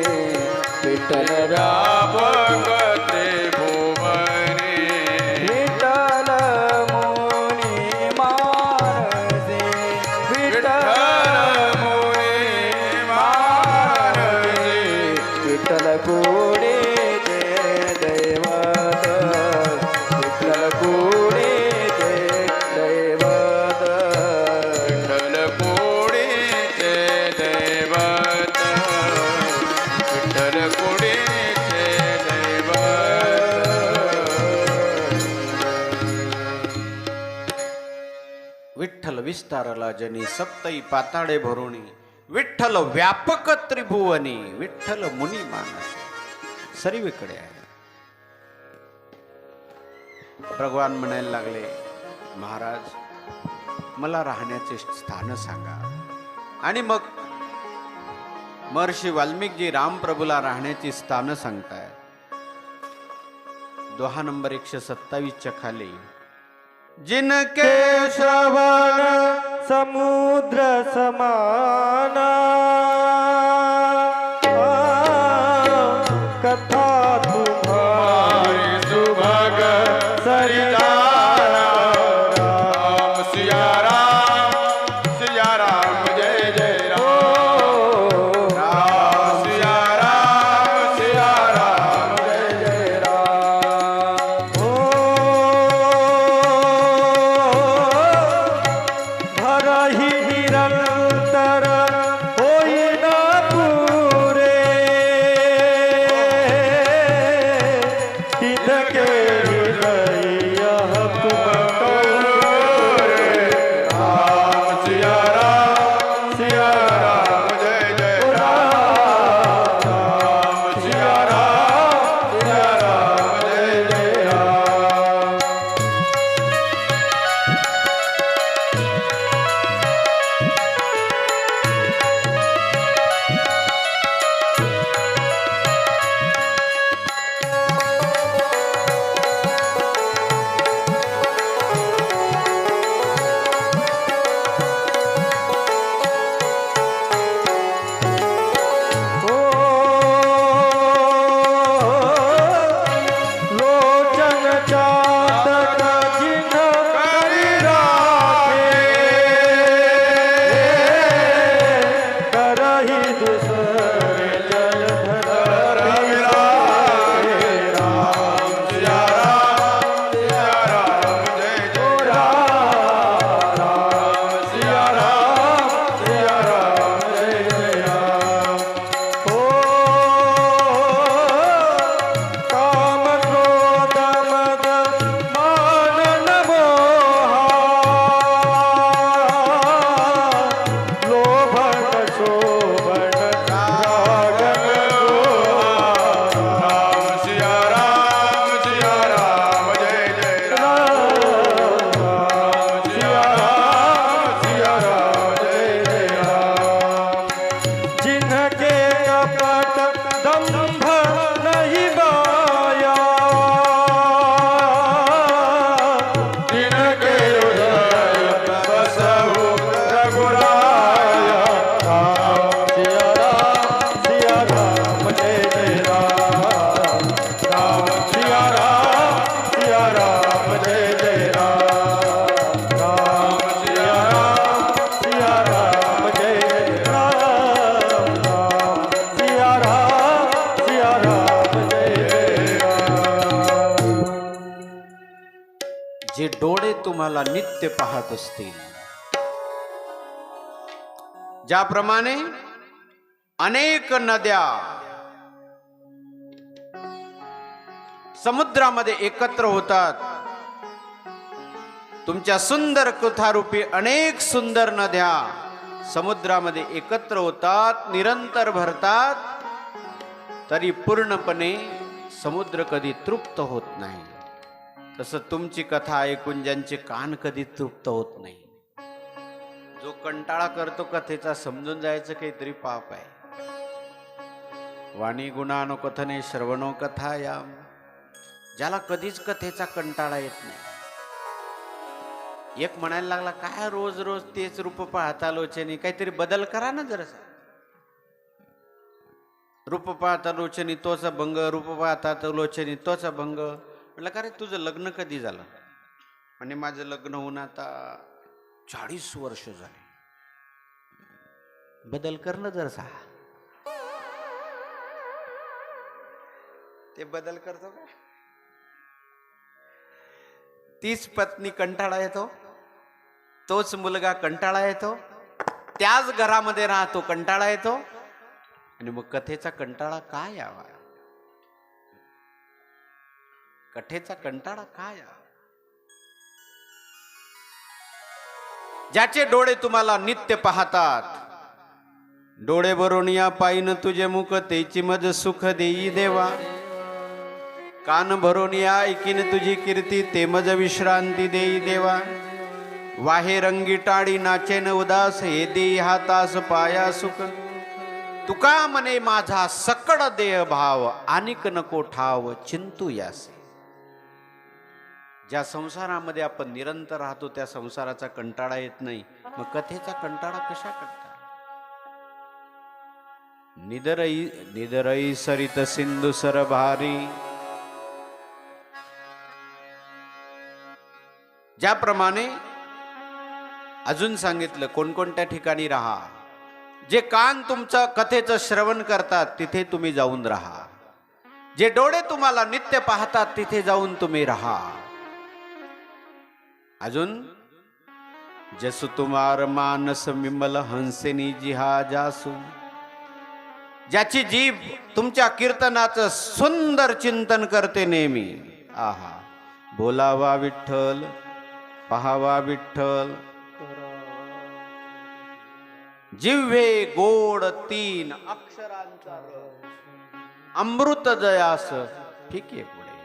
विठ्ठल व्यापक त्रिभुवनी, विठ्ठल मुनी मानसी, विठ्ठल मुनी मानसी, विठ्ठल कुडी दैवत, विठ्ठल कुडी दैवत, विठ्ठल कोडीचे दैवत, विठ्ठल कोडीचे दैवत. विठ्ठल विस्तारला जनी सप्तई पाताळे भरुणी, विठ्ठल व्यापक त्रिभुवनी, विठ्ठल मुनी मानस सर्वीकडे आहे. भगवान म्हणायला लागले, महाराज मला राहण्याचे स्थान सांगा. आणि मग महर्षी वाल्मिकजी रामप्रभूला राहण्याची स्थानं सांगताय. दोहा नंबर 127 खाली, जिनके श्रवण समुद्र समाना कथा तुम्हारी सुभग सरिता राम सिया राम जय जय राम, राम सिया राम जय जय राम. भरहि निरंतर होईन पुरे, तितके हृदय हुकुम कौरे. राम सिया राम जय जय राम, राम सिया राम जय जय राम. लोचन चातक जिन करि राखे, करहि दूसर जलधर विराजे. राम सिया राम जय जय राम, राम सिया राम जय जय राम. काम क्रोध मद मान मोहा, लोभन शोभन राग राम सिया राम जय जय राम, राम सिया राम जय जय राम. जिनके कपट दंभ नहीं माया, जिनके हृदय बसहु रघुराया, सिया राम जय जय राम. तुम्हाला नित्य पाहत असतील. ज्याप्रमाणे अनेक नद्या समुद्रामध्ये एकत्र होतात, तुमच्या सुंदर कथारूपी अनेक सुंदर नद्या समुद्रामध्ये एकत्र होतात, निरंतर भरतात, तरी पूर्णपणे समुद्र कधी तृप्त होत नाही. तसं तुमची कथा ऐकून ज्यांचे कान कधी तृप्त होत नाही, जो कंटाळा करतो कथेचा, समजून जायचं काहीतरी पाप आहे. वाणी गुणानो कथने श्रवणो कथायाम, ज्याला कधीच कथेचा कंटाळा येत नाही. एक म्हणायला लागला, काय रोज रोज तेच रूप पाहता लोचनी, काहीतरी बदल करा ना जरासा. रूप पाहता लोचनी तोच भंग, रूप पाहता लोचनी तोच भंग. म्हटलं का रे, तुझं लग्न कधी झालं? म्हणजे माझं लग्न होऊन आता 40 वर्ष झाले. बदल करणं जरासा. ते बदल करतो का? तीच पत्नी कंटाळा येतो, तोच मुलगा कंटाळा येतो, त्याच घरामध्ये राहतो कंटाळा येतो, आणि मग कथेचा कंटाळा काय यावा? कथेचा कंटाळा काय यावा? ज्याचे डोळे तुम्हाला नित्य पाहतात, डोळे भरून या पायीन तुझे मुख, तेची मज सुख देई देवा. कान भरून या ऐकीन तुझी कीर्ती, ते मज विश्रांती देई देवा. वाहे रंगी टाळी नाचेन उदास, हे देई हातास पाया सुख. तुका म्हणे माझा सकड देह भाव, आनिक नको ठाव चिंतू यासे. ज्या संसारामध्ये आपण निरंतर राहतो त्या संसाराचा कंटाळा येत नाही, मग कथेचा कंटाळा कशा करता? निदरई सरित सिंधू सर भारी. ज्याप्रमाणे अजून सांगितलं, कोणकोणत्या ठिकाणी राहा. जे कान तुमचं कथेचं श्रवण करतात तिथे तुम्ही जाऊन राहा. जे डोळे तुम्हाला नित्य पाहतात तिथे जाऊन तुम्ही राहा. अजून, जसु तुम्हार मानस विमल हंसेनी जिहा जासू. ज्याची जीभ तुमच्या कीर्तनाचं सुंदर चिंतन करते नेहमी. आहा, बोलावा विठ्ठल, पहावा विठ्ठल. जिव्हे गोड 3 अक्षरांचा रस, अमृत जयास फिके पुढे.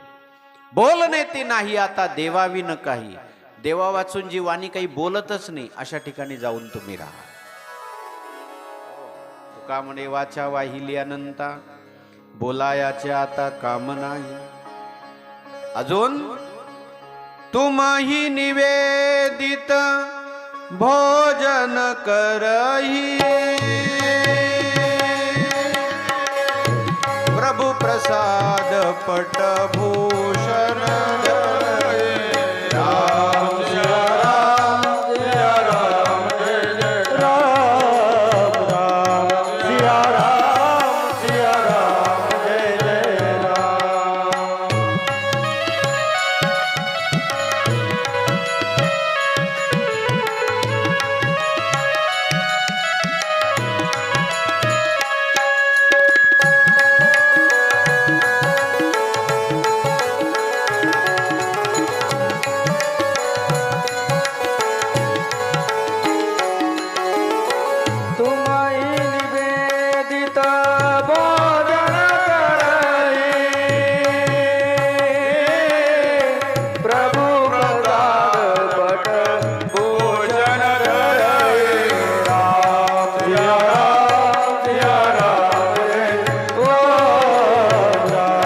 बोलणे ती नाही आता देवाविन काही. देवा वाचून जी वाणी काही बोलतच नाही, अशा ठिकाणी जाऊन तुम्ही राहा. तुका म्हणे वाचा वाहिली अनंता, बोलायाचे आता काम नाही. अजून, तुमही निवेदित भोजन करही, प्रभु प्रसाद पट भूषण. राम सिया राम, सिया राम जय जय राम राम सिया राम, सिया राम जय जय राम. तुम्ही निवेदित भोजन करई, प्रभु प्रसाद पट भूषण करई. राम सिया राम, सिया राम जय. ओ राम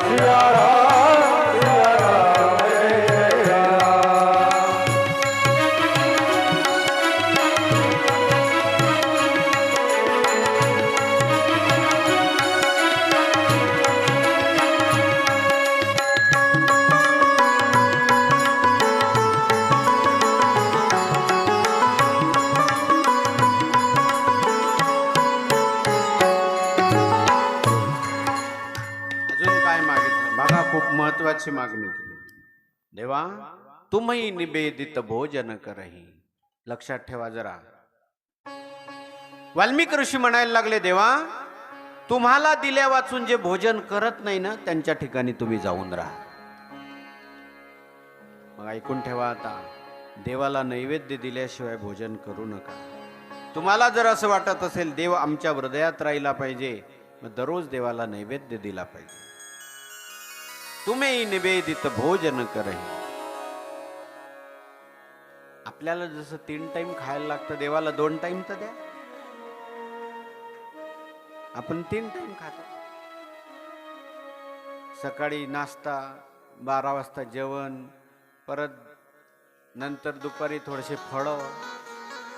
सिया राम, सिया राम जय जय राम. अजून काय मागितलं बघा, खूप महत्वाची मागणी केली. देवा, तुम्ही निवेदित भोजन करही. लक्षात ठेवा जरा. वाल्मिक ऋषी म्हणायला लागले, देवा तुम्हाला दिल्या वाचून जे भोजन करत नाही ना त्यांच्या ठिकाणी तुम्ही जाऊन राहा. मग ऐकून ठेवा आता, देवाला नैवेद्य दिल्याशिवाय भोजन करू नका. तुम्हाला जर असं वाटत असेल देव आमच्या हृदयात राहिला पाहिजे, मग दररोज देवाला नैवेद्य दिला पाहिजे. तुम्ही निवेदित भोजन करही. आपल्याला जसं 3 टाइम खायला लागतं, देवाला 2 टाइम तर द्या. आपण 3 टाइम खातो. सकाळी नाश्ता, 12 वाजता जेवण, परत नंतर दुपारी थोडेसे फळं,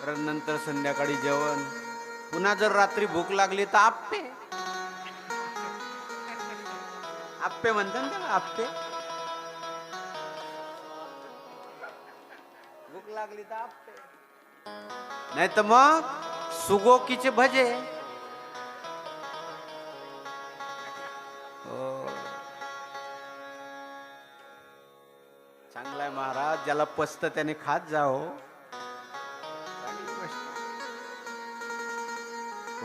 परत नंतर संध्याकाळी जेवण, पुन्हा जर रात्री भूक लागली तर आप्पे. आप्पे म्हणतात ना, आप्पे. भूक लागली तर आप्पे, नाही तर मग सुगोकीचे भजे. चांगलाय महाराज, ज्याला पचत त्याने खात जाओ.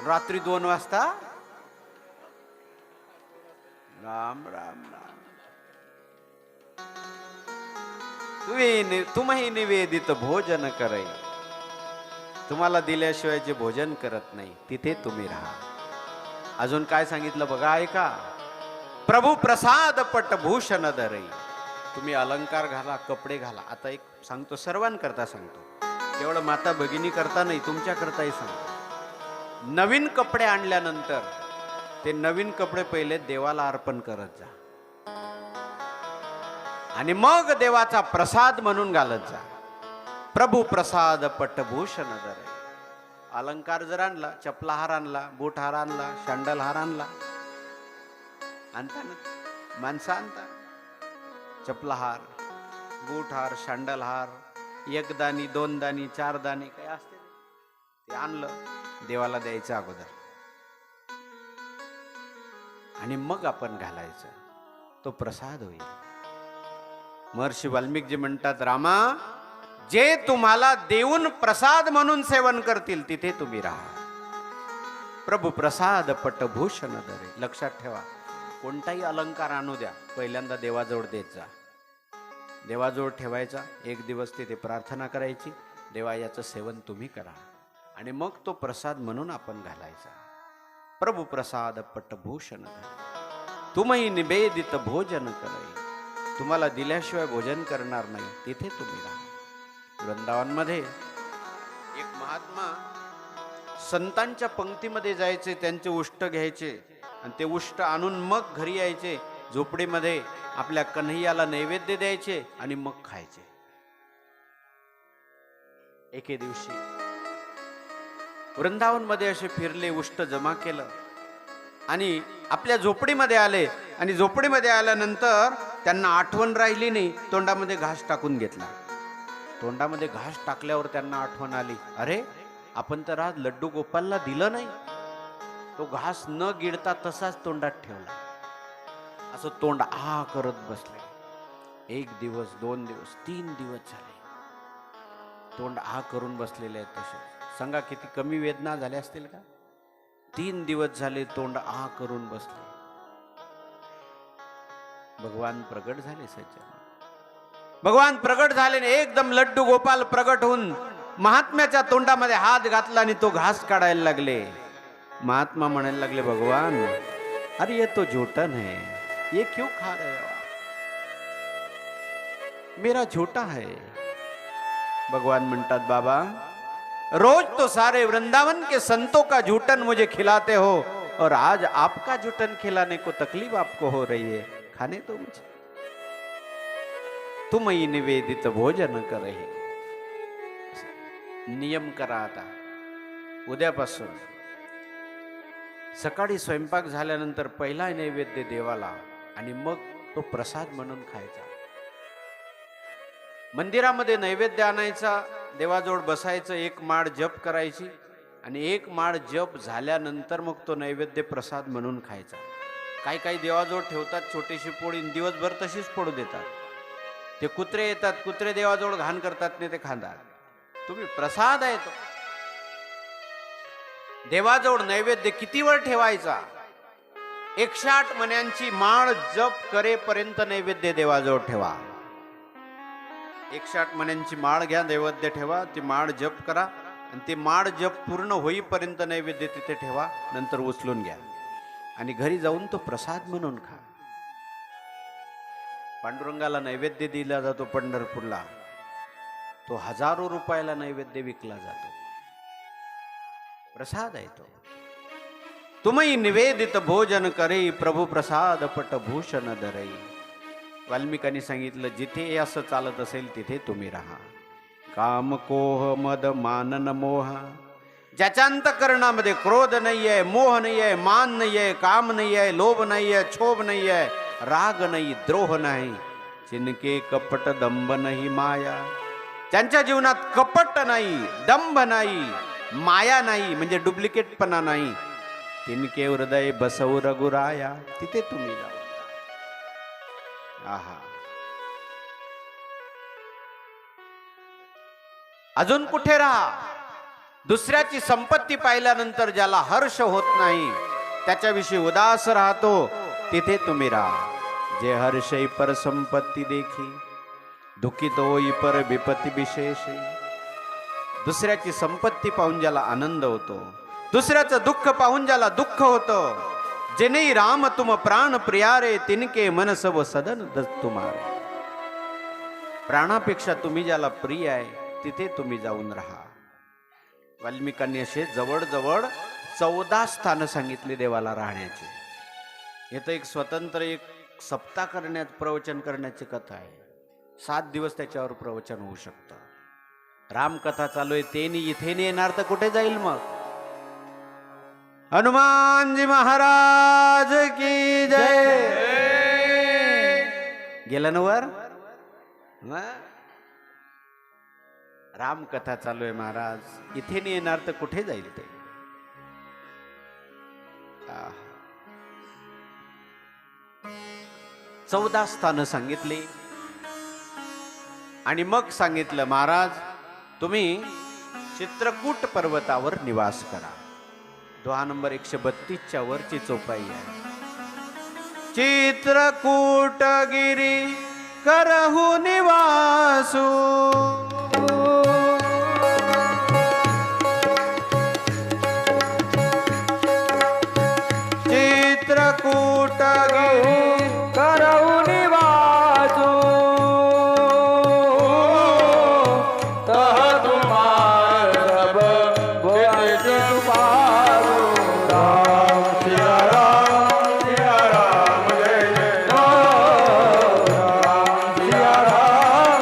रात्री 2 वाजता राम राम राम. तुम्ही निवेदित भोजन करे. तुम्हाला दिल्याशिवाय जे भोजन करत नाही तिथे तुम्ही राहा. अजून काय सांगितलं बघा, ऐका. प्रभू प्रसाद पटभूषण धरे. तुम्ही अलंकार घाला, कपडे घाला. आता एक सांगतो, सर्वांकरता सांगतो, केवळ माता भगिनी करता नाही, तुमच्या करताही सांगतो. नवीन कपडे आणल्यानंतर ते नवीन कपडे पहिले देवाला अर्पण करत जा आणि मग देवाचा प्रसाद म्हणून घालत जा. प्रभू प्रसाद पटभूषण धरे. अलंकार जर आणला, चपलाहार आणला, बूटहार आणला, शंडलहार आणला, आणता ना माणसं आणता. चपलाहार, बूटहार, शंडलहार, 1 दाणी, 2 दाणी, 4 दाणी काय असते ते आणलं, देवाला द्यायचं अगोदर आणि मग आपण घालायचं. तो प्रसाद होईल. महर्षी वाल्मिकजी म्हणतात, रामा जे तुम्हाला देऊन प्रसाद म्हणून सेवन करतील तिथे तुम्ही राहा. प्रभू प्रसाद पटभूषण धरे. लक्षात ठेवा, कोणताही अलंकार आणू द्या, पहिल्यांदा देवाजवळ देत जा. देवाजवळ ठेवायचा. 1 दिवस तिथे प्रार्थना करायची, देवा याचं सेवन तुम्ही करा, आणि मग तो प्रसाद म्हणून आपण घालायचा. प्रभू प्रसाद पटभूषण धरे. तुम्ही निवेदित भोजन करे. तुम्हाला दिल्याशिवाय भोजन करणार नाही तिथे तुम्ही राहा. वृंदावनमध्ये एक महात्मा संतांच्या पंक्तीमध्ये जायचे, त्यांचे उष्ट घ्यायचे आणि ते उष्ट आणून मग घरी यायचे. झोपडीमध्ये आपल्या कन्हैयाला नैवेद्य द्यायचे आणि मग खायचे. एके दिवशी वृंदावनमध्ये असे फिरले, उष्ट जमा केलं आणि आपल्या झोपडीमध्ये आले. आणि झोपडीमध्ये आल्यानंतर त्यांना आठवण राहिली नाही, तोंडामध्ये घास टाकून घेतला. तोंडामध्ये घास टाकल्यावर त्यांना आठवण आली, अरे आपण तर आज लड्डू गोपालला दिलं नाही. तो घास न गिळता तसाच तोंडात ठेवला. असं तोंड आ करत बसले. 1 दिवस, 2 दिवस, 3 दिवस झाले तोंड आ करून बसलेले आहेत. तसे सांगा किती कमी वेदना झाल्या असतील का. 3 दिवस झाले तोंड आ करून बसले. भगवान प्रगट झाले. सज्जन भगवान प्रगट झाले. एकदम लड्डू गोपाल प्रगट होऊन महात्म्याच्या तोंडामध्ये हात घातला आणि तो घास काढायला लागले. महात्मा म्हणायला लागले, भगवान अरे ये तो झूठन है, ये क्यों खा रहे हो, मेरा झूठा है. भगवान म्हणतात, बाबा रोज तो सारे वृंदावन के संतों का झूठन मुझे खिलाते हो और आज आपका झूठन खिलाने को तकलीफ आपको हो रही है, खाने दो मुझे. तुम ही निवेदित भोजन करही. नियम करा आता उद्यापासून. सकाळी स्वयंपाक झाल्यानंतर पहिला नैवेद्य देवाला आणि मग तो प्रसाद म्हणून खायचा. मंदिरामध्ये नैवेद्य आणायचा, देवाजवळ बसायचं, 1 माळ जप करायची आणि 1 माळ जप झाल्यानंतर मग तो नैवेद्य प्रसाद म्हणून खायचा. काही काही देवाजवळ ठेवतात छोटीशी पोळी, दिवसभर तशीच पडू देतात. ते कुत्रे येतात, कुत्रे देवाजवळ घाण करतात नाही ते खांदात. तुम्ही प्रसाद आहे तो. देवाजवळ नैवेद्य किती वेळ ठेवायचा? 108 मण्यांची माळ जप करेपर्यंत नैवेद्य देवाजवळ ठेवा. 108 मण्यांची माळ घ्या, नैवेद्य ठेवा, ती माळ जप करा आणि ती माळ जप पूर्ण होईपर्यंत नैवेद्य तिथे ठेवा. नंतर उचलून घ्या आणि घरी जाऊन तो प्रसाद म्हणून खा. पांडुरंगाला नैवेद्य दिला जातो पंढरपूरला, तो हजारो रुपयाला नैवेद्य विकला जातो. प्रसाद आहे तो. तुम्ही निवेदित भोजन करे, प्रभू प्रसाद पटभूषण धरई. वाल्मिकांनी सांगितलं, जिथे असं चालत असेल तिथे तुम्ही राहा. काम कोह मद मानन मोह, ज्याच्या अंतःकरणामध्ये क्रोध नाहीये, मोह नाहीये, मान नाहीये, काम नाहीये, लोभ नाहीये, क्षोभ नाहीये, राग नाही, द्रोह नाही, जिनके कपट दंभ नाही माया. त्यांच्या जीवनात कपट नाही, दंभ नाही, माया नाही, म्हणजे डुप्लिकेटपणा नाही. तिनके हृदय बसव रघुराया. तिथे तुम्ही जा. आहा, अजून कुठे राहा? दुसऱ्याची संपत्ती पाहिल्यानंतर ज्याला हर्ष होत नाही, त्याच्याविषयी उदास राहतो, तिथे तुम्ही राहा. जे हर्षई पर संपत्ती देखी, दुखित होई पर विपत्ती विशेष. दुसऱ्याची संपत्ती पाहून ज्याला आनंद होतो, दुसऱ्याचं दुःख पाहून ज्याला दुःख होतं, जिने राम तुम प्राण प्रियारे, तिनके मन सब सदन तुम्हारे. प्राणापेक्षा तुम्ही ज्याला प्रिय आहे तिथे तुम्ही जाऊन राहा. वाल्मिकांनी असे जवळजवळ 14 स्थानं सांगितली देवाला राहण्याची. इथं एक स्वतंत्र एक सप्ताह करण्यात प्रवचन करण्याची कथा आहे. 7 दिवस त्याच्यावर प्रवचन होऊ शकतं. रामकथा चालू आहे, ते इथे नाही येणार तर कुठे जाईल मग? हनुमानजी महाराज की जय. गेलं ना वर? रामकथा चालू आहे महाराज, इथे नाही येणार तर कुठे जाईल ते? 14 स्थानं सांगितली आणि मग सांगितलं, महाराज तुम्ही चित्रकूट पर्वतावर निवास करा. दोहा नंबर 132 वरची चौपाई आहे. चित्रकूट गिरी करहु निवासू, चित्रकूट गिरी करहु निवासु, तह तुम्हार सब भुवन सुपारू. राम सिया राम जय जय राम. राम सिया राम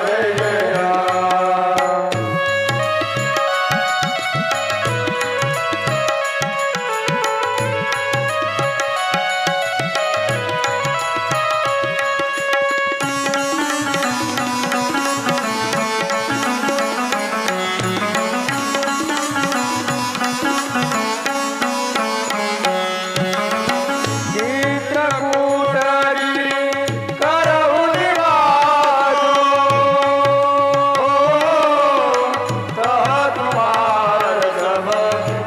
जय जय राम. चित्रकूट गिरी करहु निवासु, तह तुम्हार सब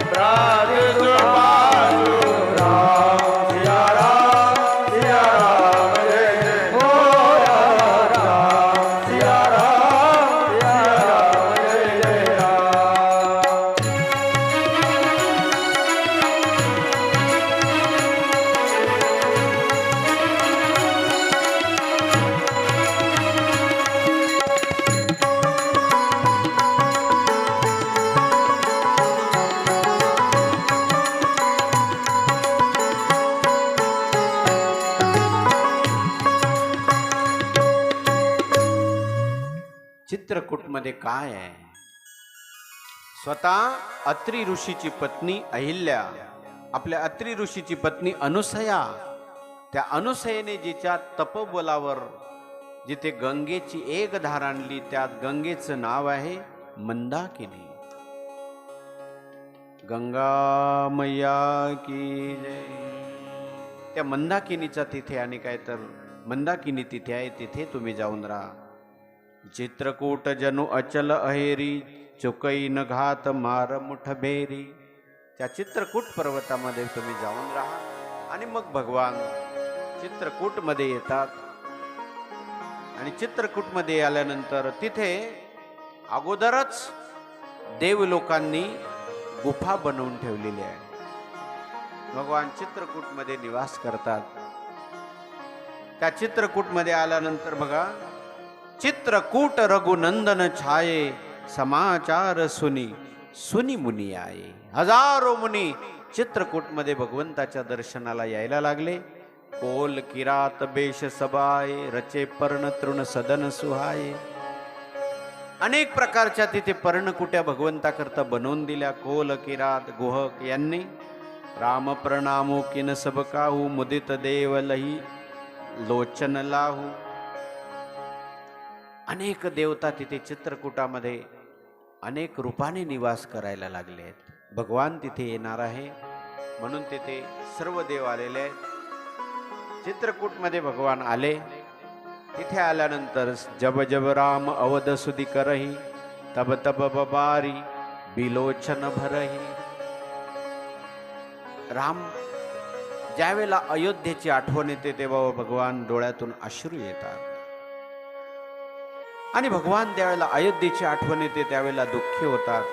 प्राण सुपारू. राम सिया राम जय जय. राम सिया राम जय जय राम. चित्रकूटमध्ये काय आहे? स्वतः अत्रि ऋषीची पत्नी अहिल्या, आपल्या अत्रि ऋषीची पत्नी अनुसया, त्या अनुसयेने जिच्या तपोबलावर जिथे गंगेची एक धार आणली, त्या गंगेचं नाव आहे मंदाकिनी. गंगा मैया की जय. त्या मंदाकिनीचा तिथे आणि काय तर मंदाकिनी तिथे आहे, तिथे तुम्ही जाऊन राहा. चित्रकूट जनु अचल अहेरी, चुकई न घात मार मुठ बेरी. त्या चित्रकूट पर्वतामध्ये तुम्ही जाऊन राहा आणि मग भगवान चित्रकूटमध्ये येतात. आणि चित्रकूटमध्ये आल्यानंतर तिथे अगोदरच देवलोकांनी गुफा बनवून ठेवलेली आहे. भगवान चित्रकूटमध्ये निवास करतात. त्या चित्रकूटमध्ये आल्यानंतर बघा, चित्रकूट रघुनंदन छाये, समाचार सुनी सुनी मुनी आये. हजारो मुनी चित्रकूटमध्ये भगवंताच्या दर्शनाला यायला लागले. कोल किरात बेश सबाये, रचे पर्ण तृण सदन सुहाये. अनेक प्रकारच्या तिथे पर्णकुट्या भगवंताकरता बनवून दिल्या. कोल किरात गुहक यांनी. राम प्रणामो किन सब काहू, मुदित देव लही लोचन लाहू. अनेक देवता तिथे चित्रकूटामध्ये अनेक रूपाने निवास करायला लागले आहेत. भगवान तिथे येणार आहे म्हणून तिथे सर्व देव आलेले आहेत. चित्रकूटमध्ये भगवान आले. तिथे आल्यानंतर जब जब राम अवध सुधी करही, तब तब बबारी बिलोचन भरही. राम ज्यावेळेला अयोध्येची आठवण येते तेव्हा भगवान डोळ्यातून अश्रू येतात. आणि भगवान त्यावेळेला अयोध्येची आठवण येते त्यावेळेला दुःखी होतात.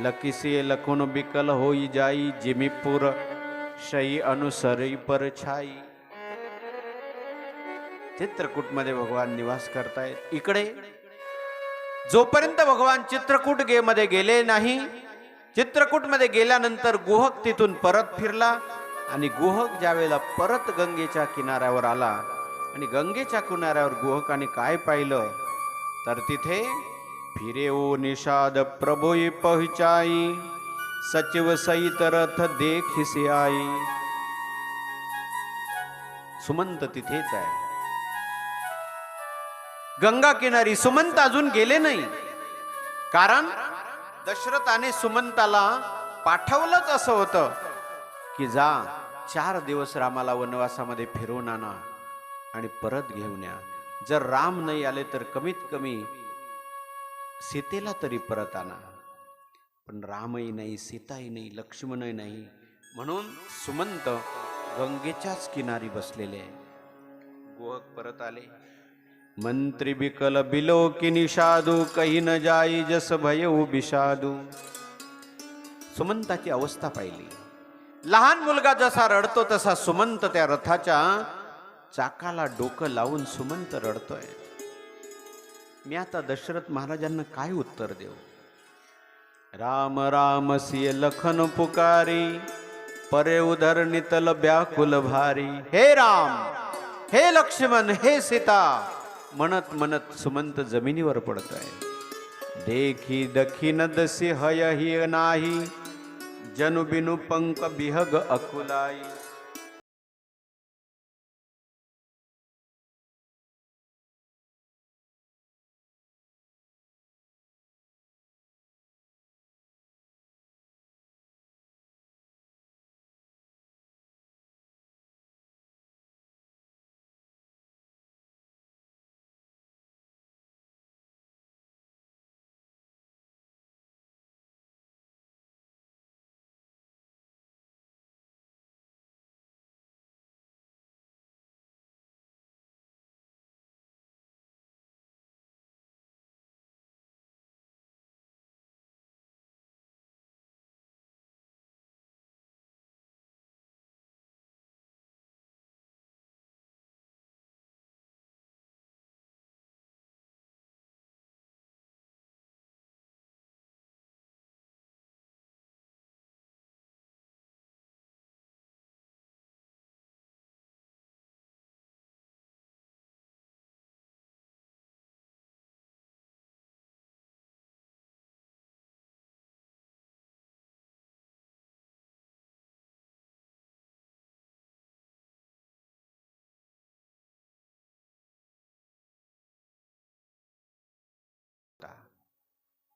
लकीसे लखुन बिकल होई जाई, जिमीपुर शई अनुसरी पर छाई. चित्रकूटमध्ये भगवान निवास करतायत. इकडे जोपर्यंत भगवान चित्रकूट मध्ये गेले नाही, चित्रकूटमध्ये गेल्यानंतर गुहक तिथून परत फिरला. आणि गुहक ज्या वेळेला परत गंगेच्या किनाऱ्यावर आला आणि गंगेच्या किनाऱ्यावर गुहकाने काय पाहिलं तर तिथे फिरे ओ निषाद प्रभुई पहुंचाई, सचिव सहित रथ देखिसे आई. सुमंत तिथेच आहे. गंगा किनारी सुमंत अजून गेले नाही. कारण दशरथाने सुमंताला पाठवलंच असं होतं की जा 4 दिवस रामाला वनवासामध्ये फिरवून आणा आणि परत घेऊन या. जर राम नाही आले तर कमीत कमी सीतेला तरी परत आणा. पण रामही नाही, सीताही नाही, लक्ष्मणही नाही. म्हणून सुमंत गंगेच्याच किनारी बसलेले आहे. गुहक परत आले. मंत्री बिकल बिलो की निषादू, कही न जाई जस भयऊ बिषादू. सुमंताची अवस्था पाहिली. लहान मुलगा जसा रडतो तसा सुमंत त्या रथाच्या चाकाला डोकं लावून सुमंत रडतोय. मी आता दशरथ महाराजांना काय उत्तर देऊ. राम राम सिय लखन पुकारी, परे उधर नितल व्याकुल भारी. हे राम, हे लक्ष्मण, हे सीता म्हणत म्हणत सुमंत जमिनीवर पडतोय. देखी दखिन दसी हय हि नाही, जनु बिनु पंक बिहग अकुलाई.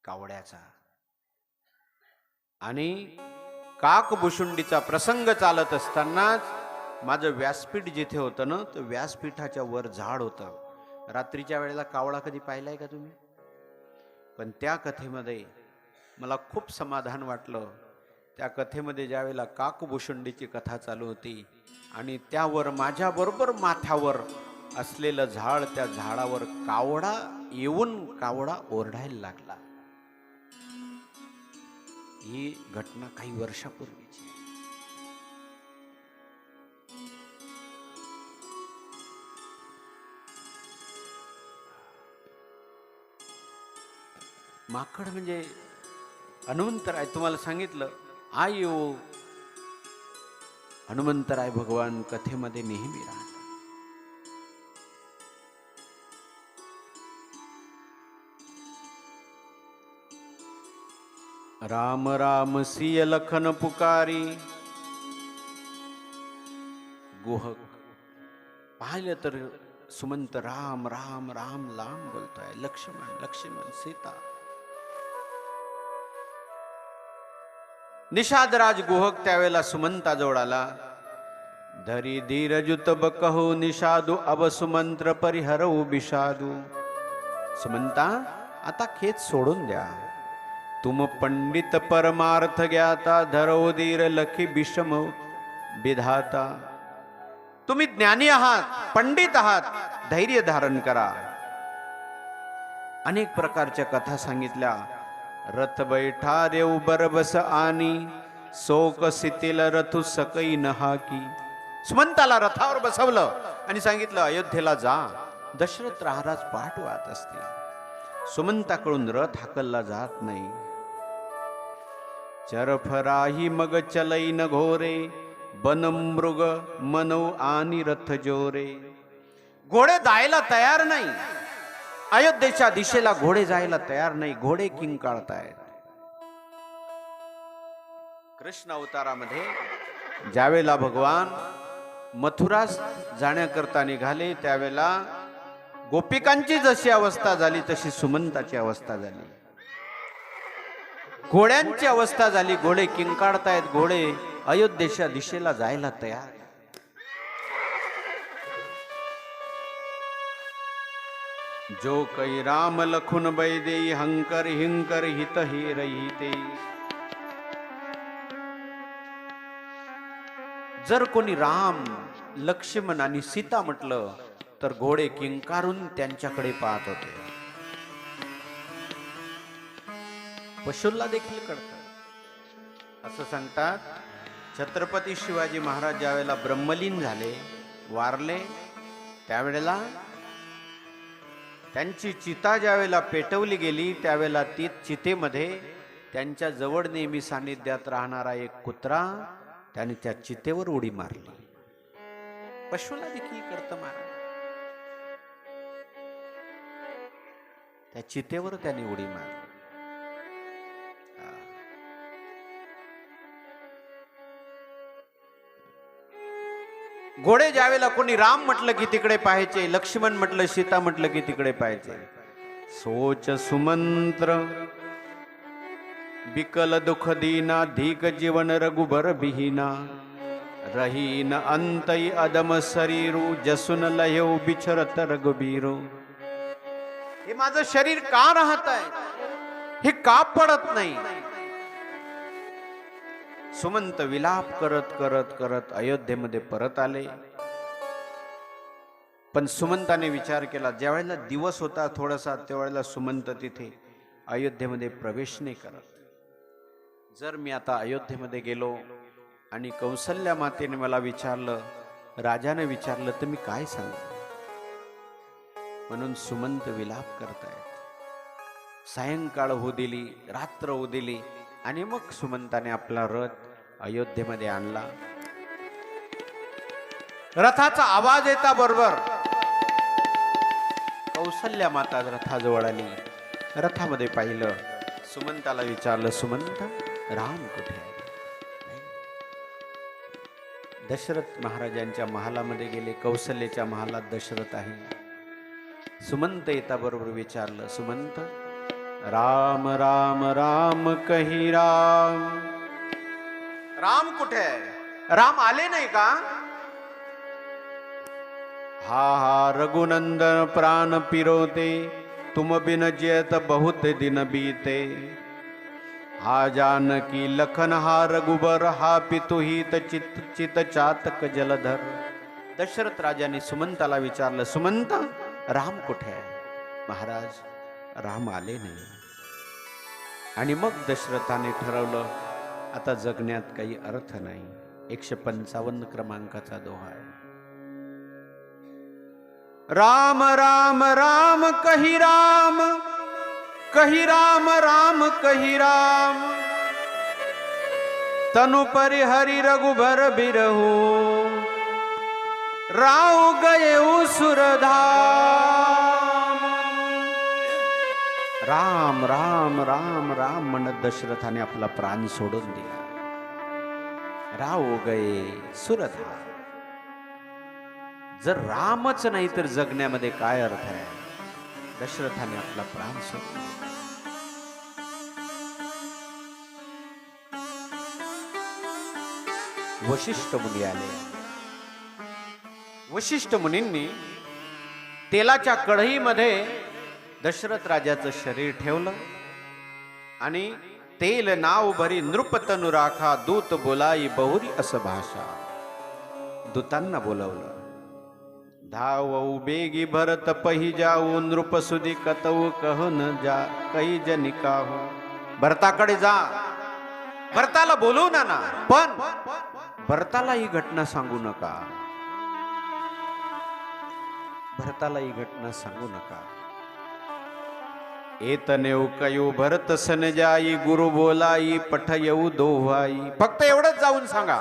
कावड्याचा आणि काकभुशुंडीचा प्रसंग चालत असतानाच माझं व्यासपीठ जिथे होतं ना, तर व्यासपीठाच्या वर झाड होतं. रात्रीच्या वेळेला कावळा कधी पाहिलाय का तुम्ही? पण त्या कथेमध्ये मला खूप समाधान वाटलं. त्या कथेमध्ये ज्यावेळेला काकभूषुंडीची कथा चालू होती आणि त्यावर माझ्याबरोबर माथ्यावर असलेलं झाड, त्या झाडावर कावळा येऊन कावळा ओरडायला लागला. ही घटना काही वर्षापूर्वीची. माकड म्हणजे हनुमंतराय. तुम्हाला सांगितलं आयो हनुमंतराय भगवान कथेमध्ये नेहमी राहतात. राम राम सिय लखन पुकारी. गुहक पाहिलं तर सुमंत राम राम राम लांब बोलतोय. लक्ष्मण लक्ष्मण सीता. निषादराज गुहक त्यावेळेला सुमंताजवळ आला. धरी धीरजुत बकहु निषादू अब सुमंत्र परिहरऊ बिषादू. सुमंता आता खेत सोडून द्या. तुम पंडित परमार्थ ज्ञाता धरो धीर लखी विषम विधाता. तुम्ही ज्ञानी आहात, पंडित आहात, धैर्य धारण करा. अनेक प्रकारच्या कथा सांगितल्या. रथ बैठा रेऊ बरबस आनी शोक सितील रथु सकई नहाकी. सुमंताला रथावर बसवलं आणि सांगितलं अयोध्येला जा. दशरथ महाराज पाठ वाहत असतील. सुमंताकडून रथ हाकलला जात नाही. चरफराही मग चलई न घोरे बन मृग मनव आणि रथ जोरे. घोडे जायला तयार नाही. अयोध्येच्या दिशेला घोडे जायला तयार नाही. घोडे किंकाळतायत. कृष्ण अवतारामध्ये ज्यावेळेला भगवान मथुरा जाण्याकरता निघाले त्यावेळेला गोपिकांची जशी अवस्था झाली तशी सुमंताची अवस्था झाली. घोड्यांची अवस्था झाली. घोडे किंकाळतायत. घोडे अयोध्येच्या दिशेला जायला तयार. जो कै राम लखुन बैदेई हंकर हिंकर हित हे रहिते. जर कोणी राम लक्ष्मण आणि सीता म्हटलं तर घोडे किंकारून त्यांच्याकडे पाहत होते. पशूला देखील कळतं. असं सांगतात छत्रपती शिवाजी महाराज ज्यावेळेला ब्रह्मलीन झाले, वारले, त्यावेळेला त्यांची चिता ज्यावेळेला पेटवली गेली त्यावेळेला ती चितेमध्ये त्यांच्या जवळ नेहमी सानिध्यात राहणारा एक कुत्रा त्याने त्या चितेवर उडी मारली. पशुला देखील करतं महाराज. त्या चितेवर त्याने उडी मारली. घोडे ज्यावेळेला कोणी राम म्हटलं की तिकडे पाहायचे, लक्ष्मण म्हटलं, सीता म्हटलं की तिकडे पाहायचे. सोच सुमंत्र बिकल दुख दीना धीक जीवन रघुबर बिहीना. रहीन अंतई अदम शरीरू जसुन लयो बिछरत रघुबीरो. हे माझं शरीर का राहत आहे, हे का पडत नाही. सुमंत विलाप करत करत करत अयोध्येमध्ये परत आले. पण सुमंताने विचार केला ज्यावेळेला दिवस होता थोडासा त्यावेळेला सुमंत तिथे अयोध्येमध्ये प्रवेश नाही करत. जर मी आता अयोध्येमध्ये गेलो आणि कौसल्या मातेने मला विचारलं, राजाने विचारलं तर मी काय सांगू. म्हणून सुमंत विलाप करतायत. सायंकाळ होऊ दिली, रात्र होऊ दिली आणि मग सुमंताने आपला रथ अयोध्येमध्ये आणला. रथाचा आवाज येता बरोबर कौसल्या माता रथाजवळ आली. रथामध्ये पाहिलं, सुमंताला विचारलं, सुमंत राम कुठे आहे. दशरथ महाराजांच्या महालामध्ये गेले. कौशल्याच्या महालात दशरथ आहे. सुमंत येता बरोबर विचारलं, सुमंत राम राम राम कही राम. राम कुठे आहे. राम आले नाही का. हा हा रघुनंदन प्राण पिरोते, तुम बिन जियत बहुत दिन बीते। हा जानकी लखन हा रघुबर, हा पितुहित चित चित चातक जलधर। दशरथ राजाने सुमंताला विचारलं, सुमंत राम कुठे आहे? महाराज राम आले नाही. आणि मग दशरथाने ठरवलं, आता जगण्यात काही अर्थ नाही. 155 क्रमांकाचा दोहा आहे. राम राम राम कही राम, कही राम राम कही राम, तनु परिहरि रघुबर बिरहु, राव गये सुरधाम. राम राम राम राम म्हणत दशरथाने आपला प्राण सोडून दिला. राव गये सुरधाम. जर रामच नाही तर जगण्यामध्ये काय अर्थ आहे? दशरथाने आपला प्राण सोडला. वशिष्ठ मुनी आले. वशिष्ठ मुनींनी तेलाच्या कढईमध्ये दशरथ राजाचं शरीर ठेवलं आणि तेल नाव भरी नृपतनु राखा, दूत बोलाई बहुरी असं भाषा. दूतांना बोलवलं. धावऊ बेगी भरत पही जाऊ, नृपसुदी कतऊ कह न जा, कही जनिकाहू. भरताकडे जा, भरताला बोलवू ना, पण भरताला ही घटना सांगू नका. भरताला ही घटना सांगू नका. एतनेऊ कयू भरत सन जाई, गुरु बोलाई पठ येऊ दोहाई. फक्त एवढंच जाऊन सांगा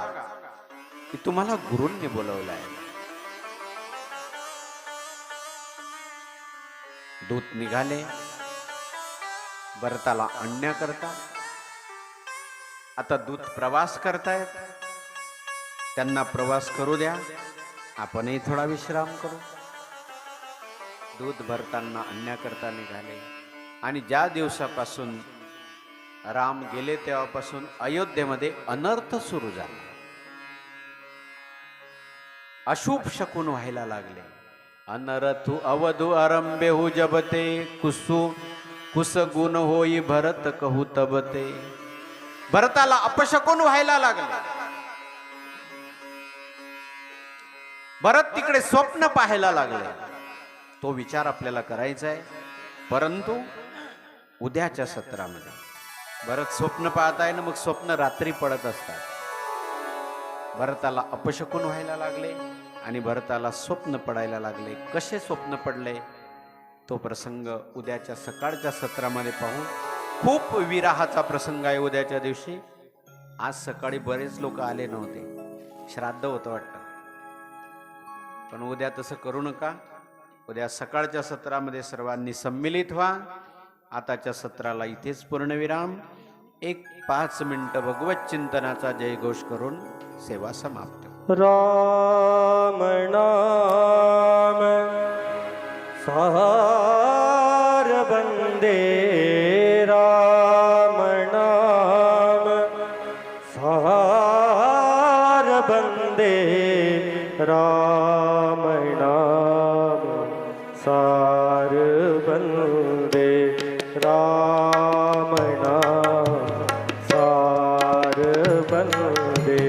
की तुम्हाला गुरूंनी बोलवलंय. दूत निघाले भरताला आणण्याकरता. आता दूत प्रवास करतायत, त्यांना प्रवास करू द्या, आपणही थोडा विश्राम करू. दूत भरतांना आणण्याकरता निघाले. आणि ज्या दिवसापासून राम गेले तेव्हापासून अयोध्येमध्ये अनर्थ सुरू झाला. अशुभ शकून व्हायला लागले. अनरथु अवधु आरंभेहु जबते, कुसु कुस गुण होई भरत कहू तबते. भरताला अपशकून व्हायला लागले. भरत तिकडे स्वप्न पाहायला लागले. तो विचार आपल्याला करायचा आहे, परंतु उद्याच्या सत्रामध्ये. भरत स्वप्न पाहताय ना, मग स्वप्न रात्री पडत असतात. भरताला अपशकून व्हायला लागले आणि भरताला स्वप्न पडायला लागले. कसे स्वप्न पडले तो प्रसंग उद्याच्या सकाळच्या सत्रामध्ये पाहू. खूप विराहाचा प्रसंग आहे उद्याच्या दिवशी. आज सकाळी बरेच लोक आले नव्हते, श्राद्ध होतं वाटतं. पण उद्या तसं करू नका. उद्या सकाळच्या सत्रामध्ये सर्वांनी सम्मिलित व्हा. आताच्या सत्राला इथेच पूर्णविराम. 5 मिनिटं भगवत चिंतनाचा जयघोष करून सेवा समाप्त. राम नाम सहार बंदे, राम नाम सहार बंदे, राम नाम सार बंदे, राम नाम सार बंदे.